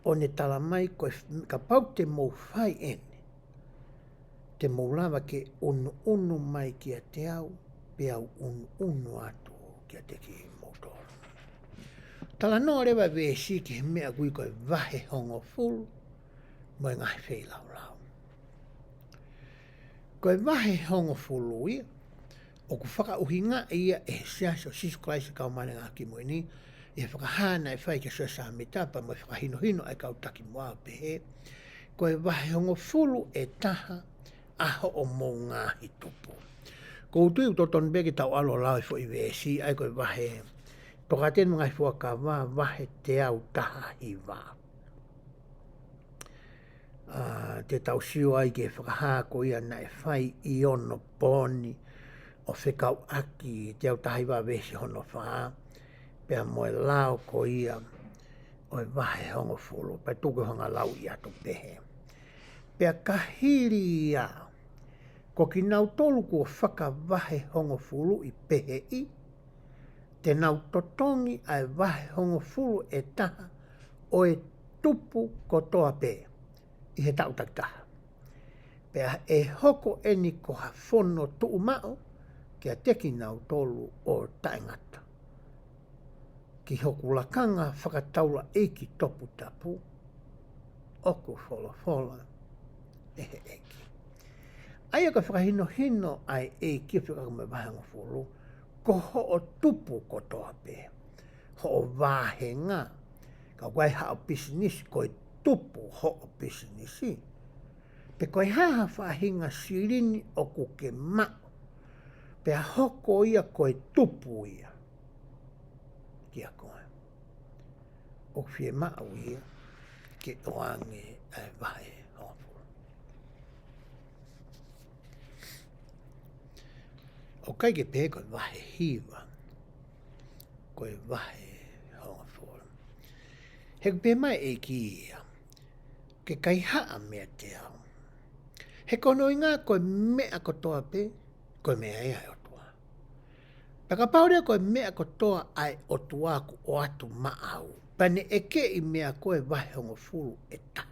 O ne tala mai koe ka pau te mou whai ene. Te moulawa ke unu mai ki a te au, pe au unu atu ki a te KIMOUTOLU. Tala noa rewa vesi ki he mea kui koe wahe hongo fulu, mo e ngai whei lau lau. Koe wahe hongo fulu ia, o ku whakauhinga ia e siaso sisu klaisi kau mane ngā ki moeni, i he whakahana e whai ke sua sa mitapa, mo e whakahino ai kau taki moa pehe, koe wahe hongo fulu e taha, aho o mō ngāhi tupu. Ko utui utoton beki tau alo lau fo i vesi, ai koe wahe, toka tenu ngai fuaka wā, wahe te au taha hi wā. Te tau siu ai ke whakahā ko ia na e whai i ono poni, o whekau aki, te au taha hi wā vesi hono whā, pea moe lao ko ia, o e wahe hongo fulu, pe tuku honga lau i atu pehe. Pea kahiri ia, ko ki nau tolu ko whakawahe hongo fulu i pehe i, te nau totongi ai wahe hongo fulu e taha o e tupu kotoa pē i he tau taktaha. Pea e hoko eni ko ha fono tuu mao kia teki nau tolu o taingata. Ki hoku lakanga whakataula eiki topu tapu, oku fola ehe eiki. Ai ka whakahino hino ai eiki whikaka me wahango fulu, ko ho o tupu kotoa pē. Ho o wāhenga, ka wai hao pisinisi koe tupu ho o pisinisi. Pe koe haha whahinga sirini o kuke mao. Pea hoko ia koe tupu ia. Kia koe. O fie mao ia ke oange ai wahe hofuru. O kai ke pē koe wahe hiwa. Koe wahe hofuru. He pē mai e ki ia. Ke kai haa mea te au. He kono inga koe mea kotoa pē, koe mea ia e otua. Paka paurea koe mea kotoa ai otua ku o atu maau. Pane eke i mea koe wahe hongo fulu e ta.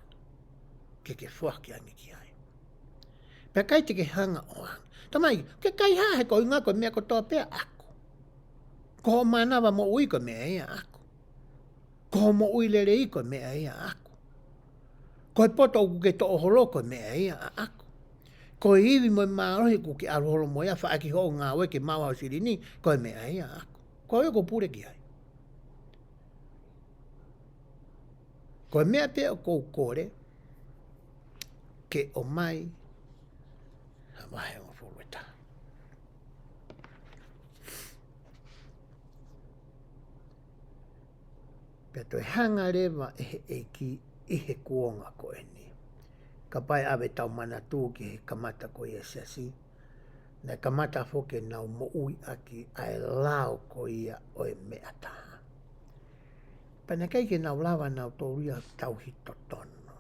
Ke fuaki angi ki ai. Pea kai te ke hanga oang. Tamai, ke kai haa he koe inga koe mea kotoa pē ako. Koho manawa mo ui koe mea ia ako. Koho mo ui lere i koe mea ia ako. Koe poto o kuke to oholo koe mea ia ako. Koe iwi mo maarohi kuke aroholo mo ia whaaki ho ngā weke maua sirini, koe mea ia ako. Koe ko pure ki ai. Koe mea pē o kou kore, ke o mai, ha wahe o furueta. Pea toi hanga rewa ehe eiki ihe kuonga koe ni. Ka pai awe tau mana tū ki he kamata ko ia siasi. Na kamata foke nau mo ui aki ai lao ko ia o e mea taha. Pana kai ke nau lawa nau tōria tau hito tono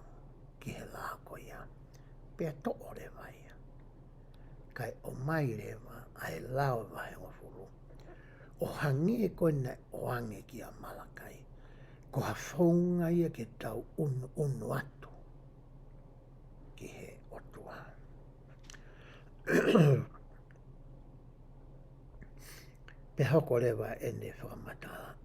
ki he lao ko ia. Pea to o rewa ia. Kai o mai rewa ai lao wahe o furu. O hangi e koe na o ange ki a malakai. Ko ha whaunga ia ke tau unu atu. Ki he otua. Pe hoko rewa ene whakamata.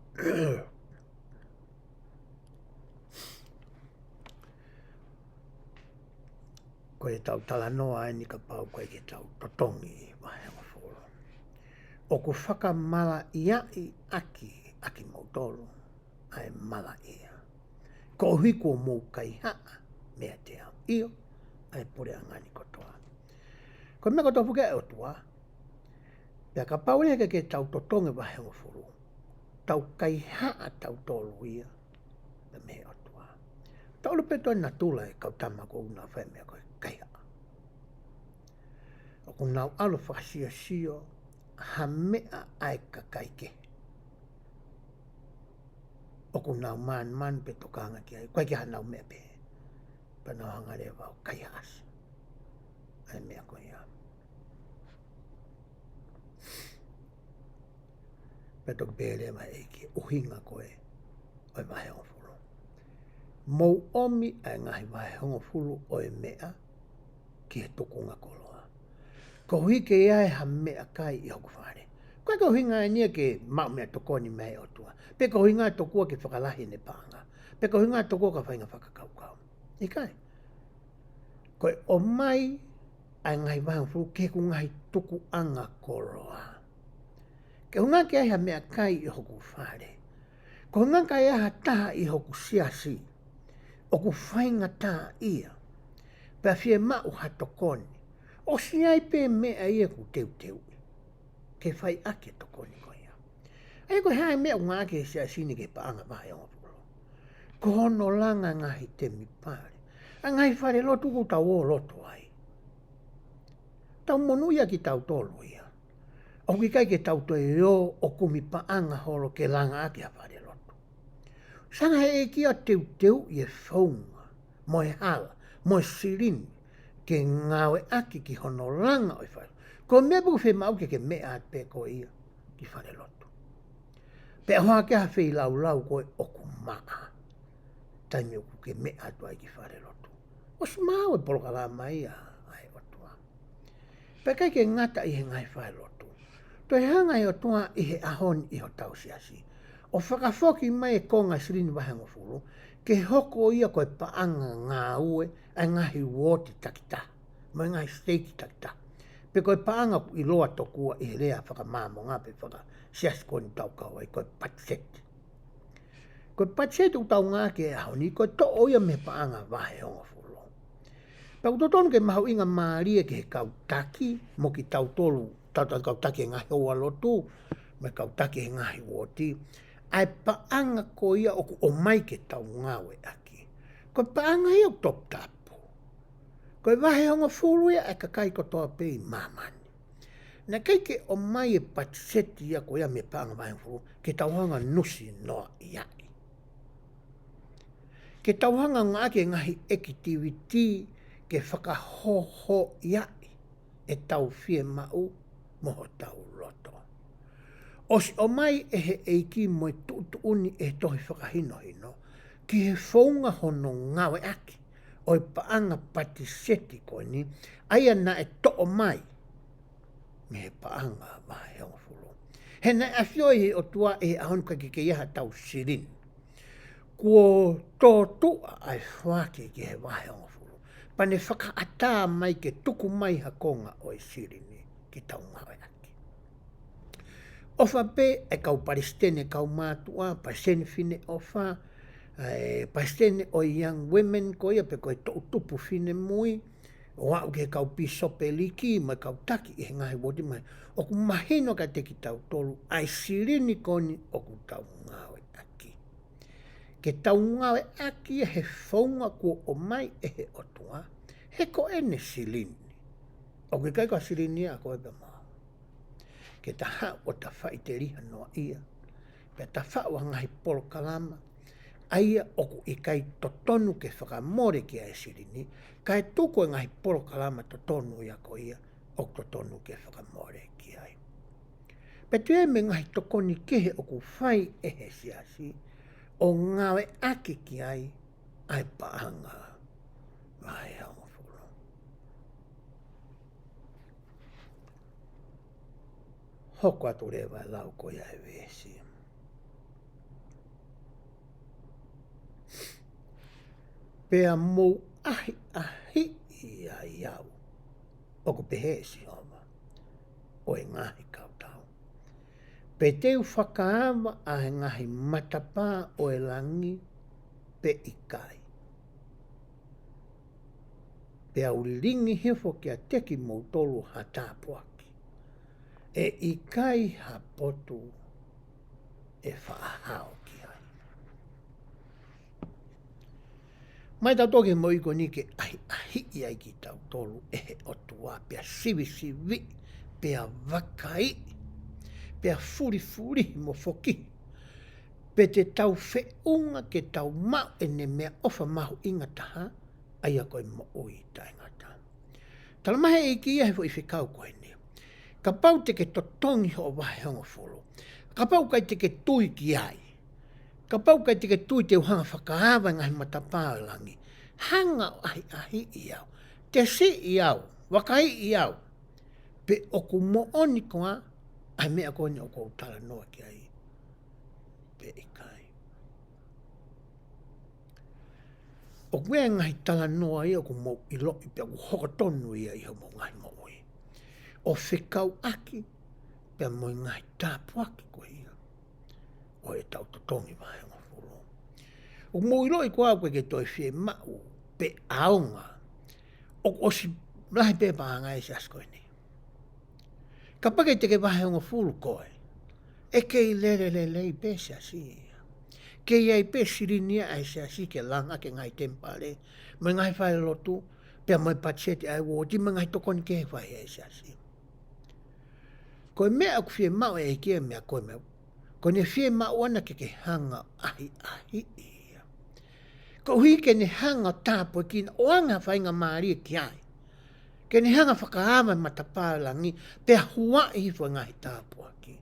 Koe tau talanoa ni ka pau koe ke tau totongi wahe o furu. O ku whakamala iai aki mautolu ai mala ia. Ko hiko mou kai haa mea te au. Iyo ai pure angani kotoa. Ko mea kotoa puke e otua. Pea ka paure ke tau totonge wahe o furu. Tau kai haa tau tolu ia. Pea me otua. Tau lupe toi na tula e kau tama ko una whae mea koe kai haa. O ku nau alo whakasia sio ha mea ai ka kai ke. O ku nau man pe tokanga ki ai. Koe ki ha nau mea pe. Pa nau hangare wau kai haasi. Ai mea koe ia. Pe toku pēre mai eiki uhinga koe oi wahe o fulu. Mou omi ai ngahi wahe hongo fulu oi mea ki he tukunga koloa. Ko hike iai ha mea kai i hoku whare. Koe ko hinga e nia ke mau mea tokoni mei o tua. Pe ko hinga tokua ke whakalahi ne panga. Pe ko hinga tokua ka whainga whakakaukau. I kai. Koe o mai ai ngai wahe fulu ke ku ngai tuku anga koroa. Ke hunga ke ai ha mea kai i hoku whare. Ko hunga kai ai ha taha i hoku siasi. O ku whainga taha ia. Pea fie mau ha tokoni. O siai pe mea ia ku teu. Ke whai ake tokoni ko ia. Ai ko hae mea unga ake siasi ni ke paanga wahe o fulu. Ko hono langa ngahi te mi pare. A ngai whare lotu ku tau o loto ai. Tau monu ia ki tau tolu ia. O ki kai ke tau toi o kumi paanga holo ke langa ake a whare lotu. Sanga he e kia teu i e whaunga, mo e hala, mo e sirini, ke ngawe ake ki hono langa o i whare. Ko mea buku whi mau ke mea at pe ko ia ki whare lotu. Pe hoa ke hawhi lau koe oku maa. Taimi oku ke mea atua i ki whare lotu. O si maa oe polokala mai ai otua. Pe kai ke ngata i he ngai whare lotu. Toi hanga i otua i he ahoni i ho tau siasi. O whakafoki mai e konga sirini wahango furu, ke hoko ia koe paanga ngā ue ai ngahi woti takita. Mai ngahi steiki takita. Pe koe paanga i loa tokua i he rea whakamamo ngā pe whaka siasi koni tau kaua i koe patseti. Koe patseti u tau ngā ke ahoni, koe to oia me paanga wahe hongo furu. Pe utotonu ke mahu inga maarie ke he kautaki, mo ki tau tolu, tau kautaki e ngahi oa lotu, me kautaki e ngahi woti, ai paanga ko ia oku o mai ke tau ngawe aki. Koe paanga ia o top tapu. Koe wahe hongo furu ia e kakai kotoa pei mamani. Na kei ke o mai e patseti ia ko ia me paanga wahe furu, ke tau hanga nusi noa iai. Ke tau hanga ngā ke ngahi activity ke whakahoho iai e tau fie mau moho tau loto. Osi o mai e he EIKI mo i tuuni e tohi whakahino, ki he whaunga hono ngawe aki, o i paanga pati seti koe ni, aia na e to o mai, me he paanga wahe hongo furu. He na afioi o tua e ahon ka ke iaha tau sirin. Kuo tō tua ai whake ki he wahe hongo furu. Pane whakaata mai ke tuku mai hakonga o i sirini ki tau ngawe aki. Ofa pe e kau paristene kau mātua, pasene fine ofa, pasene o young women koia pe koe tō tupu fine mui, o au ke kau pisope liki, mai kau taki i he ngahi woti mai, oku mahino ka te ki tau tolu, ai sirini koni oku tau ngawe aki. Ke tau ngawe aki he whaunga kua o mai e he otua, he ko ene sirini. Oku kai ka sirini a koe pe maa. Ke ta hao o ta whai te riha noa ia. Pe ta whao ngahi polo kalama. Aia oku i kai totonu ke whakamore ki ai sirini. Kai tuko e ngahi polo kalama totonu ia ko ia. Oku totonu ke whakamore ki ai. Pe tue me ngahi tokoni kehe oku whai ehe siasi. O ngawe ake ki ai. Ai paanga. Vai hao. Hoko atu rewa lau ko ia e wesi. Pea mou ahi ia iau. Oko PEHE si oma. O e ngahi kautau. Pe teu whakaama a he ngahi matapā o e langi pe ikai. Pea uriringi hefo kia teki moutolu hatapuaki. E ikai hapotu e whaahao ki ai. Mai tau toke mo iko ni ke ahi ai ki tau tolu e he otua pia sivi pia wakai pia furi mo foki pe te tau whiunga ke tau mau e ne mea ofa mahu inga taha aia koe mo ui taingata. Talamahe EIKI he fo i whikau koe ni. Ka pau te ke totongi ho wahe hongo furu. Ka pau kai te ke tui ki ai. Ka pau kai te ke tui te uhanga whakaawa ngahi matapā langi. Hanga ahi iau. Te si iau. Wakai iau. Pe oku mo oni koa. Ai mea koe ni oku utala noa ki ai. Pe ikai. Oku mea ngahi tala noa ia oku mo ilo i pe oku hokotonu ia i ho mo ngahi mo. O whikau aki, pia moi ngai tāpu aki ko ia. O e tau totongi wahe ngā furu. O moi roi ko au ke toi whie mau, pe aonga. O osi lahi pe pāanga e sias koe ni. Ka pake te ke wahe ngā furu koe. E kei lele i pe siasi ia. Kei ai pe sirinia ai siasi ke langa ke ngai tempare. Mai ngai whae lotu, pia moi patseti ai woti, mai ngai tokoni ke whae e siasi. Koe mea aku whie mau e kia mea koe mea. Koe ne whie mau ana ke hanga ahi ia. Ko hui ke ne hanga tāpua ki na oanga whainga maari ki ai. Ke ne hanga whakaama matapā langi, pea hua i fua ngahi tāpua ki.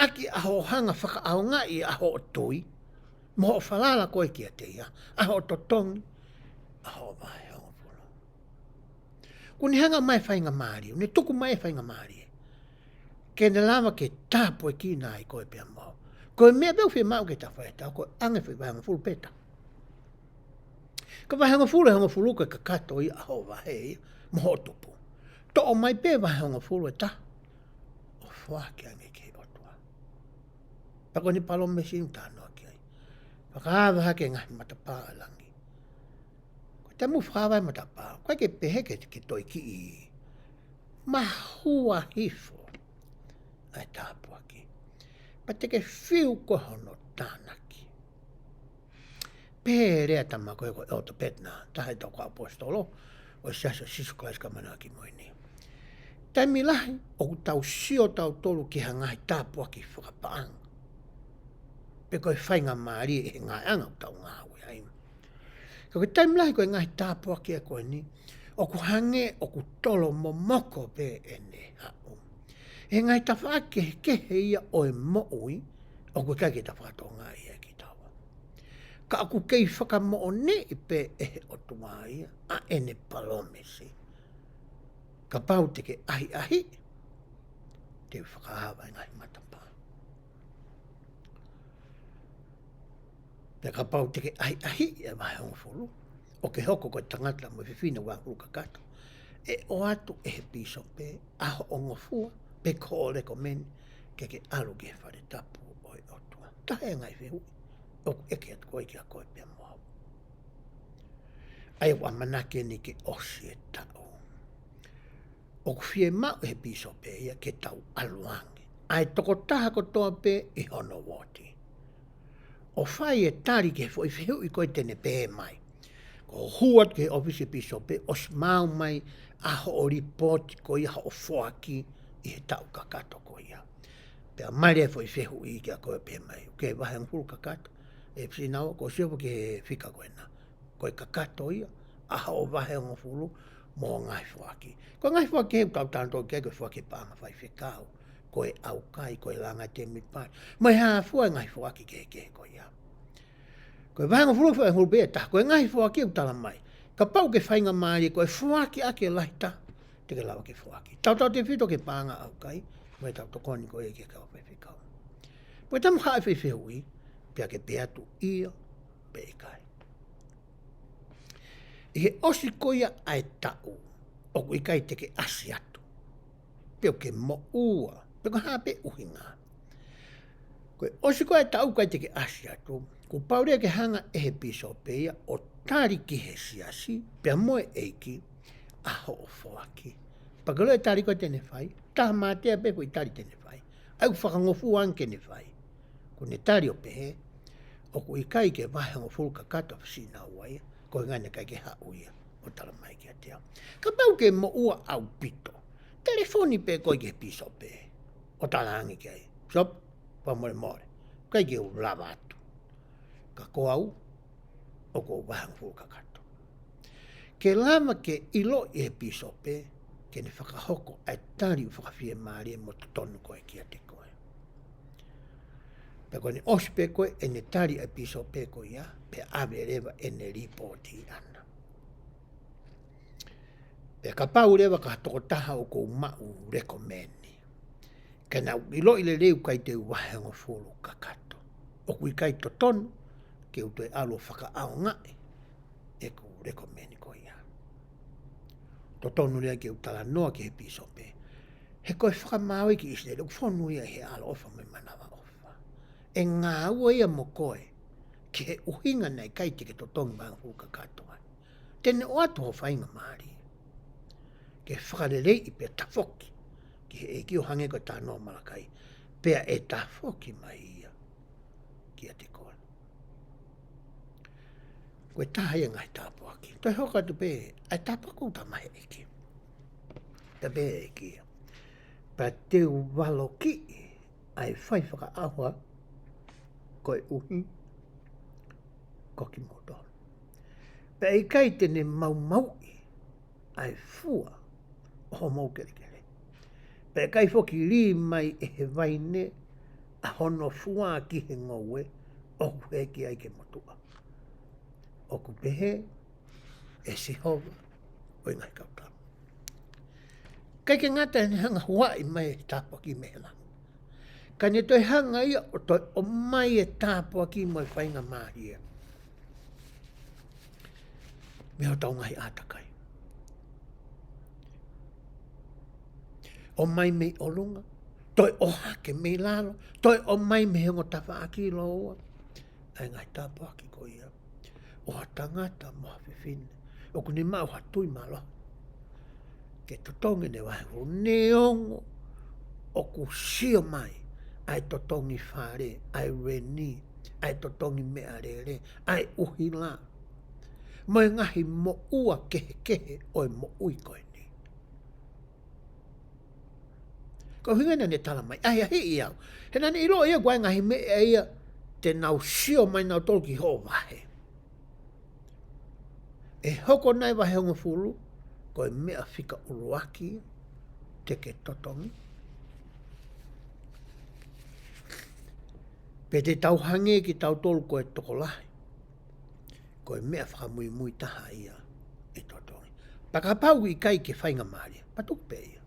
Aki aho hanga whakaaonga I aho tui. Mo whalala koe kia te ia. Aho totongi. Aho vai hongo fulu. Kuni hanga mai whainga maari. Ne tuku mai whainga maari. Kene lama ke tāpo e ki nai koe pia mau. Koe mea beu whi mau ke ta whaeta. Koe ange whi wahanga fulu peta. Ka wahanga fulu koe ka kato I aho vahe moho tupu. To o mai pe wahanga fulu e ta. O whake ange ke otua. Pako ni palo mesi utano ki ai. Whakaava hake ngahi matapā langi. Koe te mu whakaava matapā. Koe ke PEHE ke toi ki I. Mahua hifo. Ai tāpua ki. Pa te ke whiu kohono tānaki. PEHE rea tama koe koe oto petna. Tahe toko apostolo. O siasa sisu klaiska manaki moini. Taimi lahi, o tau sio tau tolu ki hangahi tāpua ki whakapaanga. Pe koe whainga maari e ngai anga o tau ngā hui haima. Koe taimi lahi koe ngai tāpua ki a koe ni, o ku hange o ku tolo momoko pe e ne hau. E ngai ta whaake kehe ia o e moui, o ku kai ki ta whakato ngā ia ki tawa. Ka aku kei whakamo o ne I pe e o tua ia, a ene palomesi. Ka pau te ke ahi, te whakahawa ngai matapa. Te ka pau te ke ahi e mai hongo fulu. O ke hoko koe tangata mo whiwhina wā uka kato. E o atu e he piso pe, aho o ngofua, pe ko o leko meni, ke alu ke whare tapu o e otua. Tahe ngai whihu, o eke atu koe ki a koe pia moha. Ai wa manake ni ke osi e tau. O ku whie mau he piso pe ia ke tau aluangi. Ai toko taha ko toa pe I hono woti. O whai e tari ke fo I whihu I koe tene pe mai. Ko huat ke ofisi piso pe os mau mai aho o ripoti ko ia o whoaki I he tau kakato ko ia. Pea mai re fo I whihu I ke a koe pe mai. Ke wahang fulu kakato. E pisi nao ko siopo ke whika koe na. Koe kakato ia. Aho o wahang fulu. Mo ngai whaki. Ko ngai whaki he tau tanto ke koe whaki paanga whai whikau. Koe au kai, koe langa te mipai. Mai haa fua ngai whaki ke koe ia. Koe vahanga fulu whai hulu beta. Koe ngai whaki u tala mai. Ka pau ke whainga maari koe whaki ake laita. Te ke lawa ke whaki. Tau te whito ke paanga au kai. Moe tau tokoni koe ke kau whai whikau. Moe tamu hae whai whihui. Pia ke peatu ia pe kai. I he osi koia ai tau, o ku ikai te ke asi atu. Peo ke mo ua, peo ka hape uhinga. Koe osi koia tau kai te ke asi atu, ku paurea ke hanga e he piso peia, o tari ki he siasi, pea moe EIKI, aho o whoaki. Pakalo e tari koe tene whai, taha mātea pe koe tari tene whai. Au whakangofu anke ne whai. Ko ne tari o PEHE, o ku ikai ke wahango fulka kato whasina uaia, koe ngane kai ke hauia o tala mai ki a te au. Ka pau ke mo ua au pito. Telefoni pe koe ke piso pe. O tala angi ki ai. Sop, pa more more. Kai ke u lava atu. Ka ko au, o ko wahang fuka kato. Ke lama ke ilo I he piso pe, ke ne whakahoko ai tari u whakawhie maari e mo tonu koe ki a te koe. Pe koe ni ospe koe e ne tari ai piso pe koe ia, pe ave rewa e ne ripoti ana. Pe ka pau rewa ka toko taha o kou mau rekomeni. Ke na ilo I le leu kai te wahengo fulu kakato. O kui kai to tonu, ke uto e alo whaka ao ngai, e ku rekomeni koe ia. To tonu rea ke utala noa ke he piso pe. He koe whakamau ki isne, luk whonu ia he alo ofa me manawa ofa. E ngā ua ia mo koe, ki he uhinga nei kai te ke to tongi mga fuka katoa. Tene o atu ho whainga maari. Ke whakarelei I pe tafoki, ki he eki o hange koe tā noa malakai, pea e tafoki mai ia, ki a te koe. Koe tāhia ngai tāpuaki. Toi hoka tu pe, ai tāpuaku ta mahe eki. Ta pe eki. Pa te walo ki, ai whai whaka ahua, koe uhi, ko KIMOUTOLU. Pe I kai tene mau maui, ai fua, o mau kere kere. Pe kai foki li mai e he vaine, a hono fua ki he ngoue, o he ki ai ke motua. O ku pehe, e si hova, o i ngai kautau. Kai ke ngata ni hanga huai mai e tāpua ki mehela. Ka ne toi hanga ia, o toi o mai e tāpua ki mo e whainga mahia. Me o tau ngai ātakai. O mai mei olunga, toi o hake mei lalo, toi o mai me hongo tawha aki loa. Ai ngai tāpua ki ko ia. O ha tangata mo hawhiwhine. O kuni mau ha tui malo. Ke totongi ne wahe o neongo. O ku sio mai. Ai totongi whare, ai reni, ai totongi mea rere, ai uhila. Mo e ngahi mo ua kehe kehe o e mo ui koe ni. Ko hingana ne tala mai, ai ahi i au. He nani ilo ia guai ngahi mea ia te nau sio mai nau tolu ki ho wahe. E hoko nai wahe ongo fulu, ko e mea whika uruaki te ke totongi. Pe te tau hange ki tau tolu ko e tokolahi. Ko e mea whakamui mui taha ia e totongi. Pakapau i kai ke whainga maria, patuk pe ia.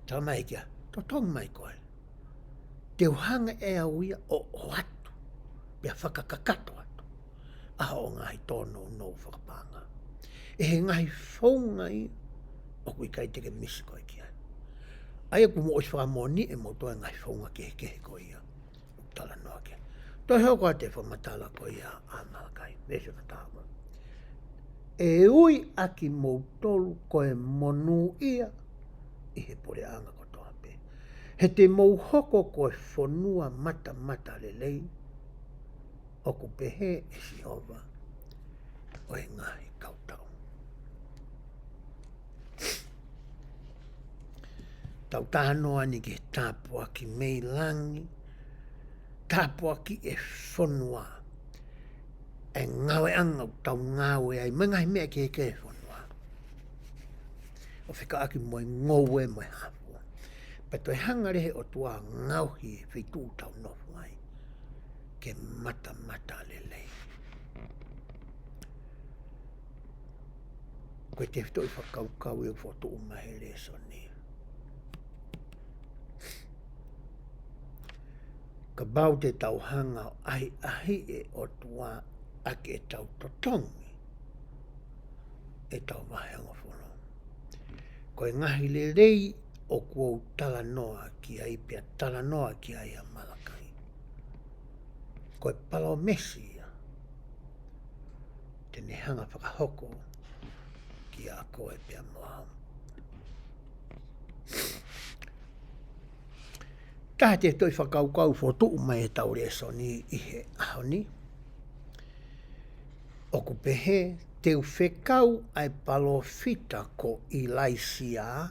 Tala mai kia, totongi mai koe. Te uhanga e au ia o atu, pia whakakakato atu. Aha o ngahi tono no whakapanga. E he ngahi whaunga ia, o kui kai teke misi koe kia. Aia ku mo ois whakamoni e mo toa ngahi whaunga kehe koe ia. Tala noa kia. Toi heo koa te whamatala koe ia a Malakai, vesio na tāma. E ui aki moutolu koe monu ia, i he pore anga ko toa pe. He te mouhoko koe whonua mata lelei, o ku pehe e si hova, o e ngahi kautau. Tau tānoa ni ke tāpua ki mei langi, tāpua ki e whonua, e ngawe anga tau ngawe ai, mengai mea ke e whonua. O whika aki moe ngowe moe hapua. Pa toi hangarehe o tua ngauhi e whitu tau nofu ai, ke mata lelei. Koe te whitu i whakaukau e whotu umahere so ni. Ka bau te tau hanga ai ahi e o tua ake e tau totongi e tau waheanga whono. Koe ngahi le rei o kuou tala noa ki ai pia tala noa ki ai a Malakai. Koe palo mesia te ne hanga whakahoko ki a koe pia moa. Taha te toi whakaukau whotu mai e tau reso ni i he ahoni. O ku pehe te uwhekau ai palo fita ko i laisia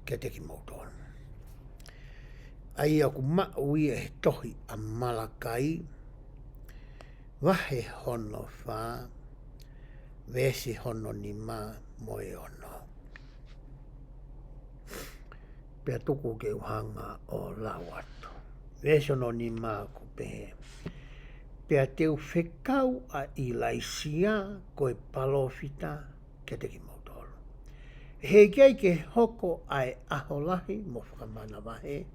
ke te KIMOUTOLU. Ai aku maui e tohi a Malakai, wahe hono wha, vesi hono ni ma moe ono. Pea tuku ke uhanga o lawatu. Vesi hono ni ma ku pehe. Pea te uwhekau a i laisia ko e palofita ke te KIMOUTOLU. He kei ke hoko ai aholahi mo whakamana wahe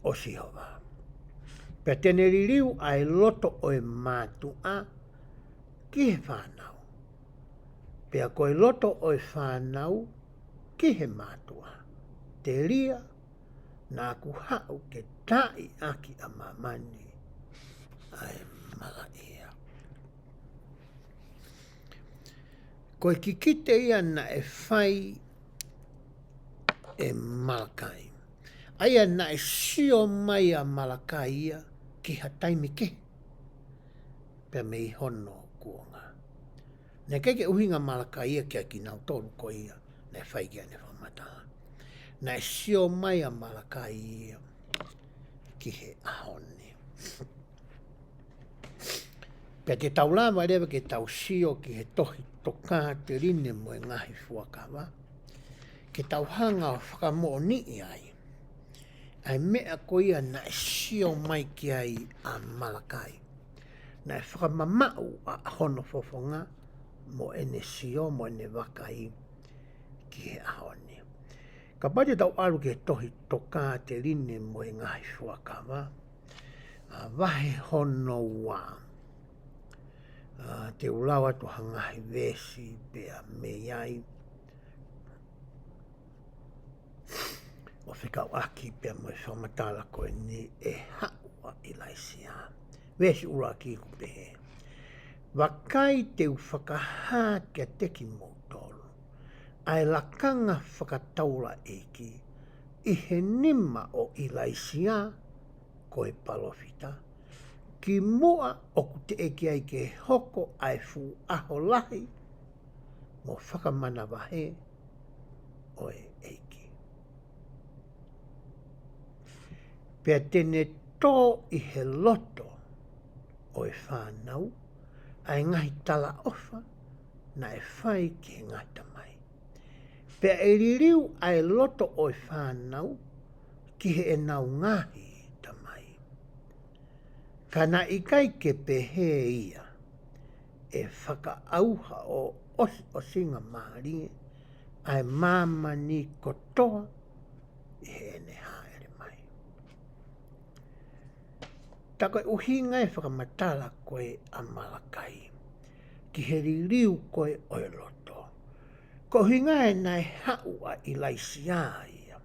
o sihova. Pea tene ririu ai loto o e mātua ki he whanau. Pea koe loto o e whanau ki he mātua. Te ria nā ku hau ke tai aki a mamani ai malaia. Koe ki kite ia na e whai e Malakai. Aia na e sio mai a Malakai ia ki hataimi ke. Pea mei hono kuonga. Ne keke uhinga Malakai ia kia ki nau tolu ko ia. Ne whai kia ne whamata. Na e sio mai a Malakai ia ki he ahoni. Pea te taulama rewa ke tau sio ki he tohi toka te rine mo e ngahi fuakawa. ke tauhanga o whakamo'oni ai. Ai mea ko ia na sio mai ki ai a Malakai. Na whakamamau a hono fofonga mo ene sio mo ene wakai ki he ahoni. Ka pati tau alu ke tohi toka te line mo e ngahi fuakawa. Wahe hono wā. Te ulawa tu hangahi vesi pea me iai. O whikau aki pea mo e whamatala koe ni e haua i laisia. Vesi ura ki ku pehe. Wakai te whakahā kia te KIMOUTOLU. Ai lakanga whakataula EIKI. I he nima o i laisia koe palofita. Ki mua o ku te eki ai ke hoko ai fu aho lahi mo whakamana wahe o e EIKI. Pea tene tō i he loto o e whānau, ai ngahi tala ofa na e whai ki he ngahi tamai. Pea e ririu ai loto o e whānau ki he e nau ngahi tamai. Kana ikai ke PEHE ia e whakaauha o singa maari ai mamani kotoa i he ene haere mai. Tako e uhinga e whakamatala koe a Malakai ki he ririu koe o e loto. Ko hinga e nai haua i laisia ia.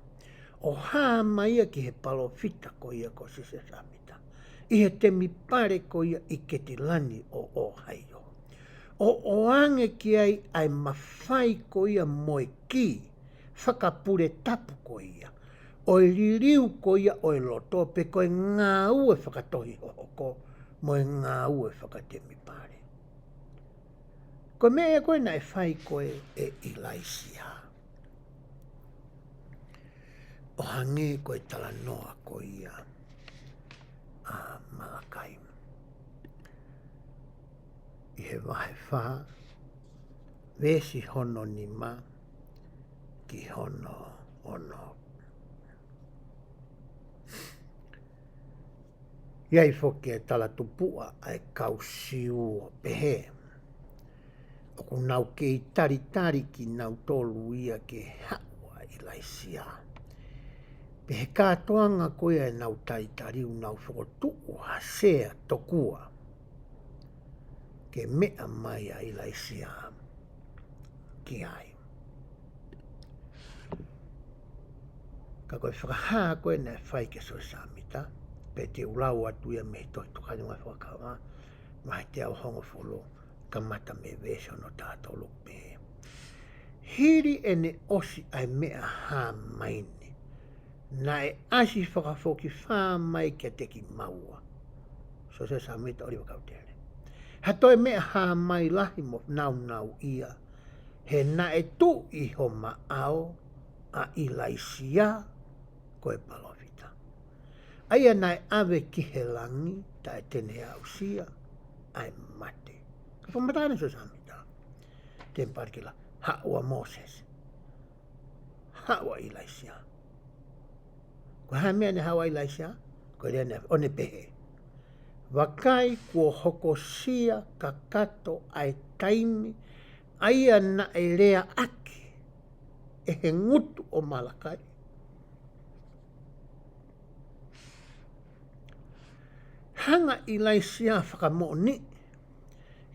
O haa maia ki he palofita ko ia ko sise samita. I he temi pare ko ia i ketilani o haio. O oange ki ai mawhai ko ia moe ki, whakapure tapu ko ia. O i ririu ko ia o e loto pe ko e ngā ue whakatohi hoko, mo e ngā ue whakatemi pare. Ko mea koe na e whai koe e i laisia. O hange koe tala noa ko ia a Malakai. I he wahe wha, vesi hono ni ma, ki hono ono. Iai whoke e tala tupua ai kausiu o PEHE. O ku nau ke i tari ki nau tolu ia ke haua i laisia. PEHE kātoanga koe e nau tari u nau whakotuu hasea tokua. Ke mea mai a i laisia ki ai. Ka koe whakahā koe ne whai ke soe samita. Pe te ulau atu ia me toi tukani ngai whakawa. Mai te au hongo wholo. Ka mata me vesho no tātou lupe. Hiri e ne osi ai mea hā maini. Na e asi whakafoki whā mai kia teki maua. So se samita ori wakau tere. Hato e mea hā mai lahi mo nau ia. He na e tu i ho maao a i laisia koe palofita. Aia na e ave ki he langi ta e tene au sia ai mate. Ka whamatane so samita. Ten parkila haua Moses. Haua i laisia. Ko haa mea ne haua i laisia. Ko rea ne one PEHE. Wakai kua hokosia ka kato ai taimi aia na e rea aki e he ngutu o Malakai. Hanga i laisia whakamoni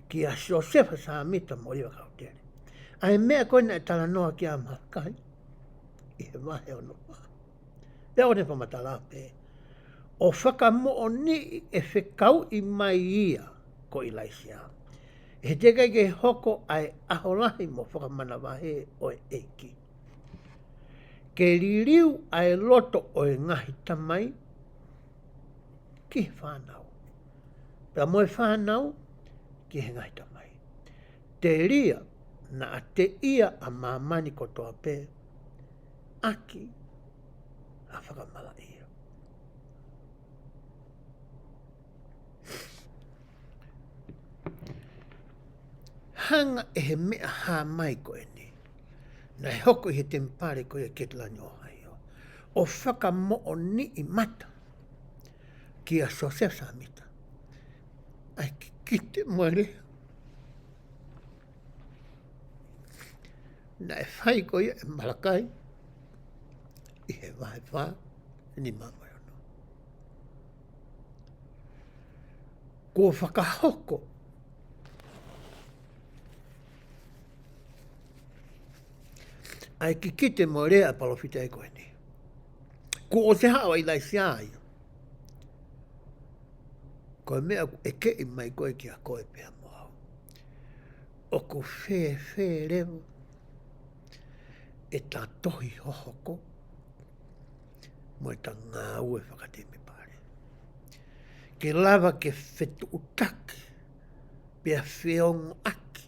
ki a Josefa Samita mo iwa kautere. Ai mea koe na e tala noa ki a Malakai i he wahe o noa. Pea o ne whamatala pe. O whakamooni e whekau i mai ia ko i laisia. E te kai ke hoko ai aholahi mo whakamana wahe o e EIKI. Ke ririu ai loto o e ngahi tamai ki he whanau. Pea mo e whanau ki he ngahi tamai. Te ria na a te ia a mamani kotoa pe aki a whakamala ia. Hanga e he mea hā mai koe ni. Nei hoko i he tempare ko ia ketlani o hai o. O whaka mo o ni I mata. Ki a so se samita. Ai ki kite moere. Nei whai ko ia e malakai. I he wahe wha. Ni mamai ono. Ko whakahoko. Ai ki kite moere a palofita e koe ni. Ko o se hawa I lai si ai. Koe mea e ke I mai koe ki a koe pia moa. O ko whē rewa. E tā tohi hohoko. Mo e tā ngā ue whakatemi pare. Ke lava ke whetu utaki. Pea whiongo aki.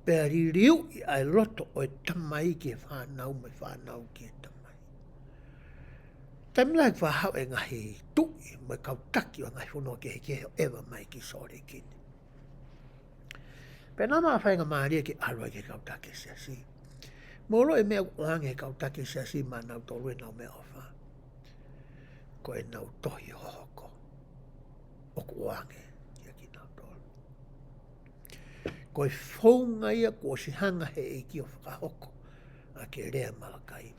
Pea ririu I ai loto o e tamai ki e whanau mai whanau ki e tamai. Taimilai whahau e ngahi tui mai kautaki o ngahi whunua ke he ewa mai ki sore kini. Pea nā maa whainga maaria ki arua ki kautaki siasi. Moro e mea uange he kautaki siasi maa nau tolu e nau mea ofa. Ko e nau tohi hohoko. O ku uange ki a ki nau tolu. Ko e whaunga ia ko si hanga he eiki o whakahoko. A ke rea malakai.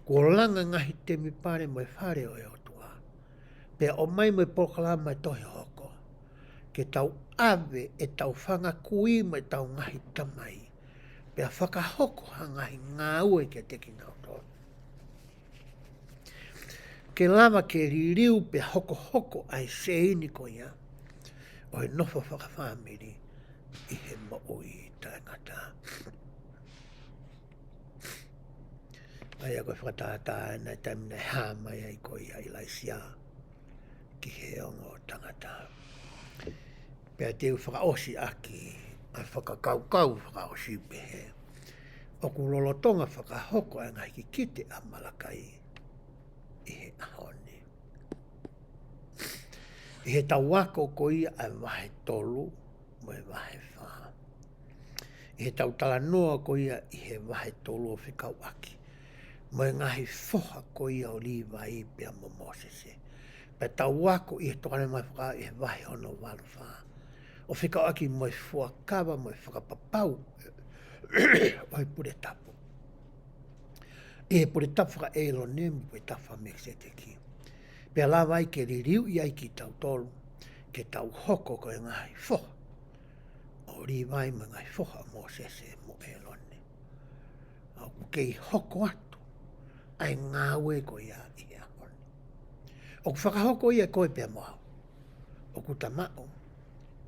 Ko langa ngahi te mi pare mo e whare o e otua. Pea o mai mo e pokala mai tohi hoko. Ke tau ave e tau whanga kui mai tau ngahi tamai. Pea whakahoko hangahi ngā ue ke teki nau tolu. Ke lava ke ririu pe hoko ai seini ko ia. O he nofo whakawhamiri I he mo'ui taingata. Ai a koe whakatata nai taimina hāmai ai ko ia I laisia ki he ongo tangata. Pea teu whakaosi aki a whakakaukau whakaosi pehe. O ku lolotonga whakahoko a ngai ki kite a malakai I he ahoni. I he tauako ko ia a wahe tolu mo e wahe wha. I he tau talanoa ko ia I he wahe tolu o whikau aki. Mo e ngahi whoha ko ia o liwa I pia mo Mosese. Pea tauako I he tokane mai whaka I he wahe ono walu wha. O whikau aki mo e whuakawa mo e whakapapau o he pure tapu. I he pure tapu whaka eilo nemu po e tapu mekse te ki. Pea lawa ai ke ririu I ai ki tau tolu, ke tau hoko ko e ngai whoha. O riwai ma ngai whoha mo sese mo eilo ne. Au kei hoko atu, ai ngā ue ko ia I he ahoni. O ku whakahoko ia koe pea moa. O ku tamau,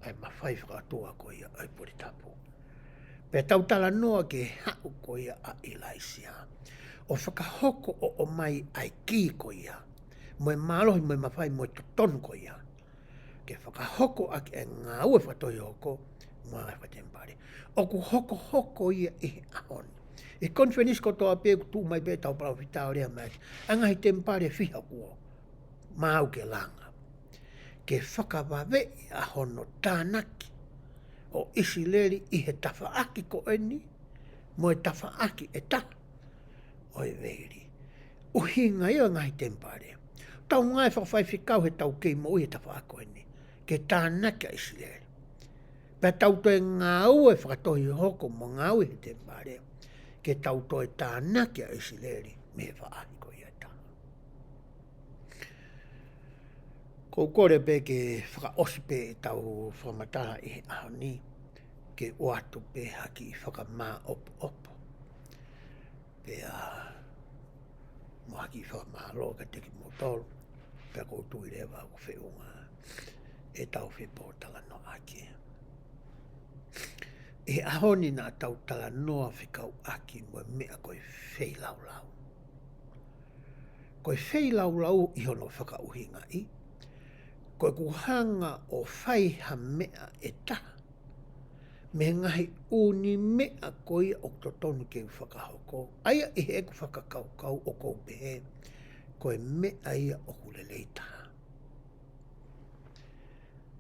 ai mawhai whakatua ko ia ai pure tapu. Pea tau tala noa ke hau ko ia a ilaisia. O whakahoko o mai ai ki ko ia. Mo e mālohi mo e mawhai mo e totonu ko ia. Ke whakahoko a ke ngā ue whatoi hoko, mo ai whatempare. O ku hoko ia I he ahoni. E konfenisko toa pē kutu mai pē tau parau whitao rea mai. Angahi tempare whiha kuo. Mau ke langa. Ke whakawawe a hono tānaki. O isi leri I he tawhaaki ko eni, mo e tawhaaki e ta. O e veri. Uhinga ia ngai tempare. Tau ngai whawhai whikau he tau kei mo I he tawhaaki ko eni. Ke tānaki a isi leri. Pea tau toi ngā ue whakatohi hoko mo ngā ue he tempare. Ke tau toi tānaki a isi leri me he whaahi ko ia ta. Ko kore pe ke whakaosi pe e tau whamatara I he ahoni. Ke oatu pe haki I whakamā opo. Pea mo haki I whakamā loa ka teki mo tolu. Pea kou tui rewa ko whiunga. E tau whipo tala no aki. E ahoni nā tau tala noa whikau aki mo mea koe whei laulau. Koe whei laulau I hono whakauhinga I. Koe kuhanga o whai ha mea e taha. Me ngahi uni mea koe o totonu ke whakahoko. Aia I he eku whakakaukau o kou pehe. Koe mea ia o hulelei taha.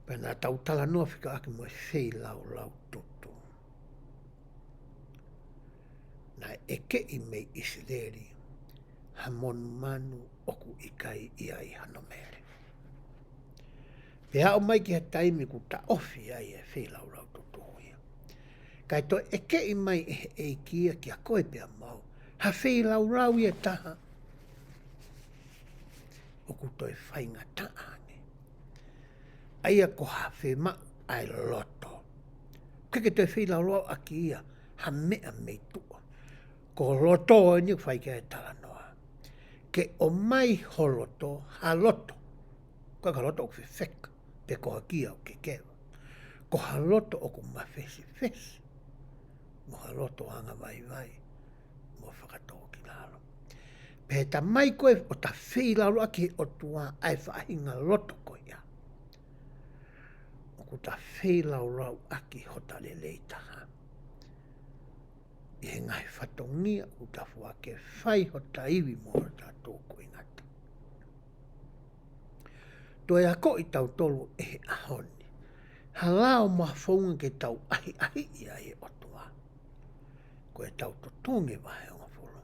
Pena tau tala noa whika aki mo e whei laulau tutu. Na e ke I mei Israeli ha monu manu oku I kai ia I hano mere. Pe hao mai ki ha taimi ku ta ofi ai e whilau rau tutuia. Kai to e ke I mai e EIKI ki a koe pia mau. Ha whilau rau ia taha. Oku toi whainga taane. Aia ko ha whema ai loto. Keke toi whilau rau aki ia ha mea mei tua. Ko loto o ni whai kia e tala noa. Ke o mai ho loto ha loto. Ko ka loto o ke wheka. Pe ko ha kia o ke kewa. Ko ha loto o ku mawhesi whesi. Mo ha loto anga vai vai. Mo whakatoko ki lalo. Pe ta mai koe o ta whilau rau aki o tua ai whahinga loto koe ia. O ku ta whilau rau aki hota le leitaha. I he ngai whatongia u ta fua ke whai ho ta iwi mo ta tōku ingata. Toi a ko I tau tolu e he ahoni. Halao ma whaunga ke tau ahi ahi ia e otua. Ko e tau totonge wahe o ngafolo.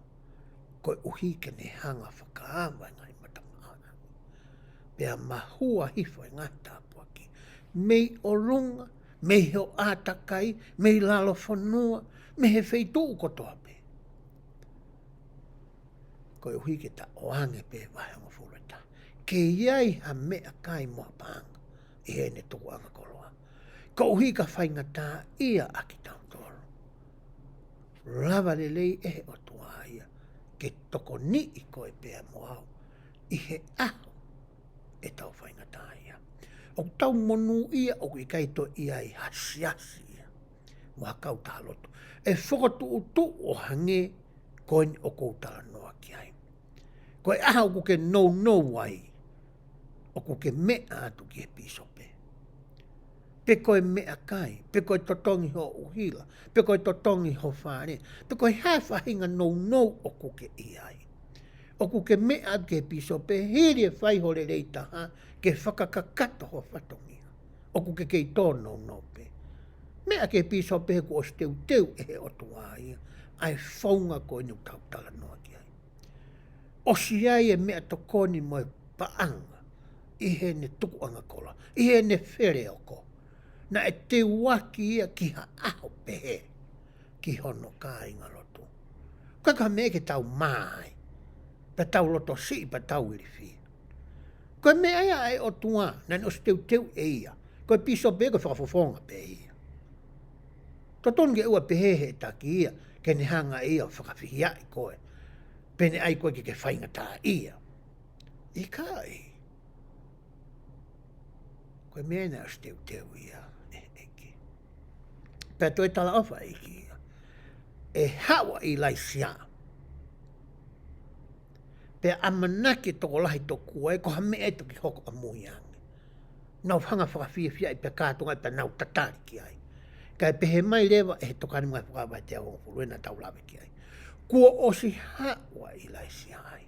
Ko e uhi ke ne hanga whakaawa ngai matamaana. Pea mahua hifo e ngata apuaki. Mei o runga, mei heo ātakai, mei lalo whanua, me he wheitu kotoa pe. Ko e hui ke ta oange pe wahe o fureta. Ke iai ha mea kai moa panga. I he ne tuku anga koloa. Ko hui ka whainga tā ia aki tau toro. Lava le lei e he o tua ia. Ke toko ni I koe pea moa. I he aho e tau whainga tā ia. O tau monu ia o I kai to ia I hasiasi ia. Mua kau tā loto. E whakatu utu o hange koin o koutala noa ki ai. Koe aha o kuke no wai. O kuke mea atu ki he pisope. Pe koe mea kai. Pe koe totongi ho uhila. Pe koe totongi ho whare. Pe koe hae whahinga no o kuke I ai. O kuke mea atu ki he pisope. Hiri e whai hore reitaha ke whakakakato ho whatongia. O kuke kei tō no pe. Mea ke piso pe ko os teu e he o tua ia. Ai whaunga ko inu tau tala noa ki ai. O si ai e mea tokoni mo e paanga. I he ne tuku anga kola. I he ne where o ko. Na e te waki ia ki ha aho pehe. Ki hono ka inga lotu. Kaka mea ke tau mai. Pa tau loto si pa tau irifi. Koe mea ia e o tua. Na os teu e ia. Koe piso pe ko whakafofonga pe ia. Totonge ua PEHE taki ia, ke ne hanga ia o whakawhihia I koe. Pene ai koe ke whainga tā ia. I kai. Koe mena as teu ia, e eki. Pea toi tala ofa eki ia. E hawa I lai sia. Pea amanake toko lahi toku e, ko hame e toki hoko a muiange. Nau hanga whakawhihia I pe kātunga I pe nau tatari ki ai. Kai pehe mai lewa e he tokani mai whakawai te aonga furuena tau lawe ki ai. Kua osi hawa I lai si ai.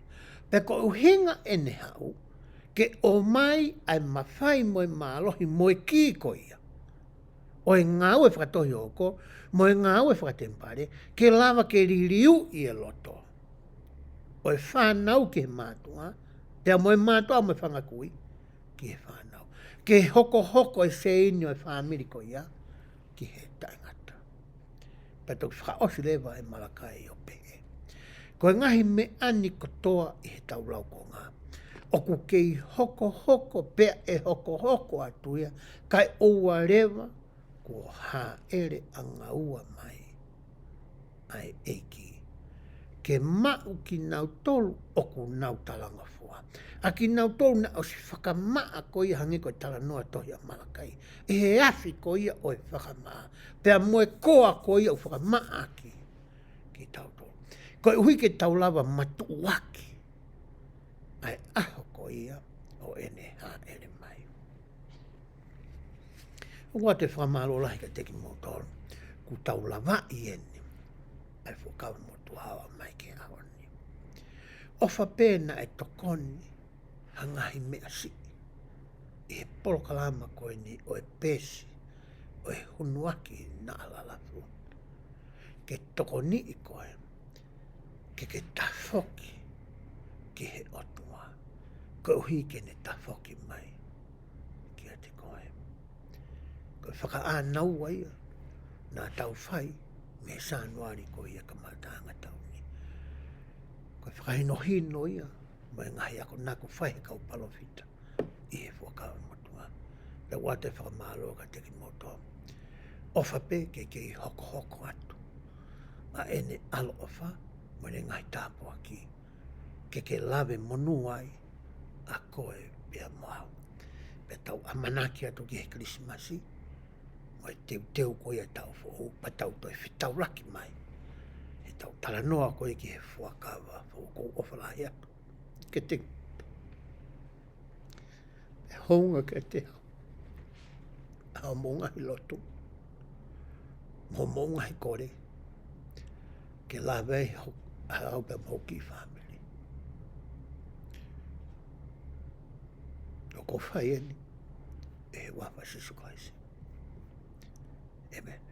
Pe ko uhinga ene hau, ke o mai ai mawhai moe mālohi moe ki ko ia. O e ngāu e whakatohi oko, mo e ngāu e whakatempare, ke lawa ke ririu I e loto. O e whanau ke mātua, pea moe mātua moe whangakui, ki he whanau. Ke hoko e seini o e whamiri ko ia, ki he taingata. Pato whakaosi lewa e malakai o PEHE. Ko ngahi me ani kotoa I he taulau ko ngā. O ku kei hoko pea e hoko atuia, kai oua lewa ko ha ere anga ua mai. Ai EIKI. Ke mau ki nau tolu o ku nau talanga fua. A ki nau tolu na o si whakamaa ko ia hangi ko tala noa tohi a malakai. E he afi ko ia o e whakamaa. Pea moe koa ko ia o whakamaa ki tau tolu. Ko e hui ke tau lawa matu waki. Ai aho ko ia o ene ha ere mai. Ua te whamalo lahi ka te KIMOUTOLU. Ku tau lawa I ene. Ai whakawa motu hawa mai ke ahoni. Ofa pēna e tokoni hangahi mea si. I he polo kalama koe ni o e pesi, o e hunuaki na alalafu. Ke tokoni I koe, ke tafoki ki he otua. Ko uhi ke ne tafoki mai. Kia te koe. Ko whaka ānau ai nā tau whai me sānuari ko ia ka mātanga tauni. Ko whakahino hino ia mai ngahi ako nako whai he kau palofita i he whakao motua. Le wate whakamālo ka te KIMOUTOLU. Ofa pe ke i hoko hoko atu. A ene alo ofa mo ne ngai tāpua ki. Ke lawe monu ai a koe pia moau. Pe tau amanaki atu ki he Krismasi. Mo e teu koe tau fo pa tau toi fitau laki mai. He tau talanoa koe ki he fuakawa fo ko ofa lahi atu. Ke te honga ke te hao monga hi lotu. Mo monga hi kore. Ke lawe hao pe moki family. O ko whai eni. E wafa Jesu Christ. Amen.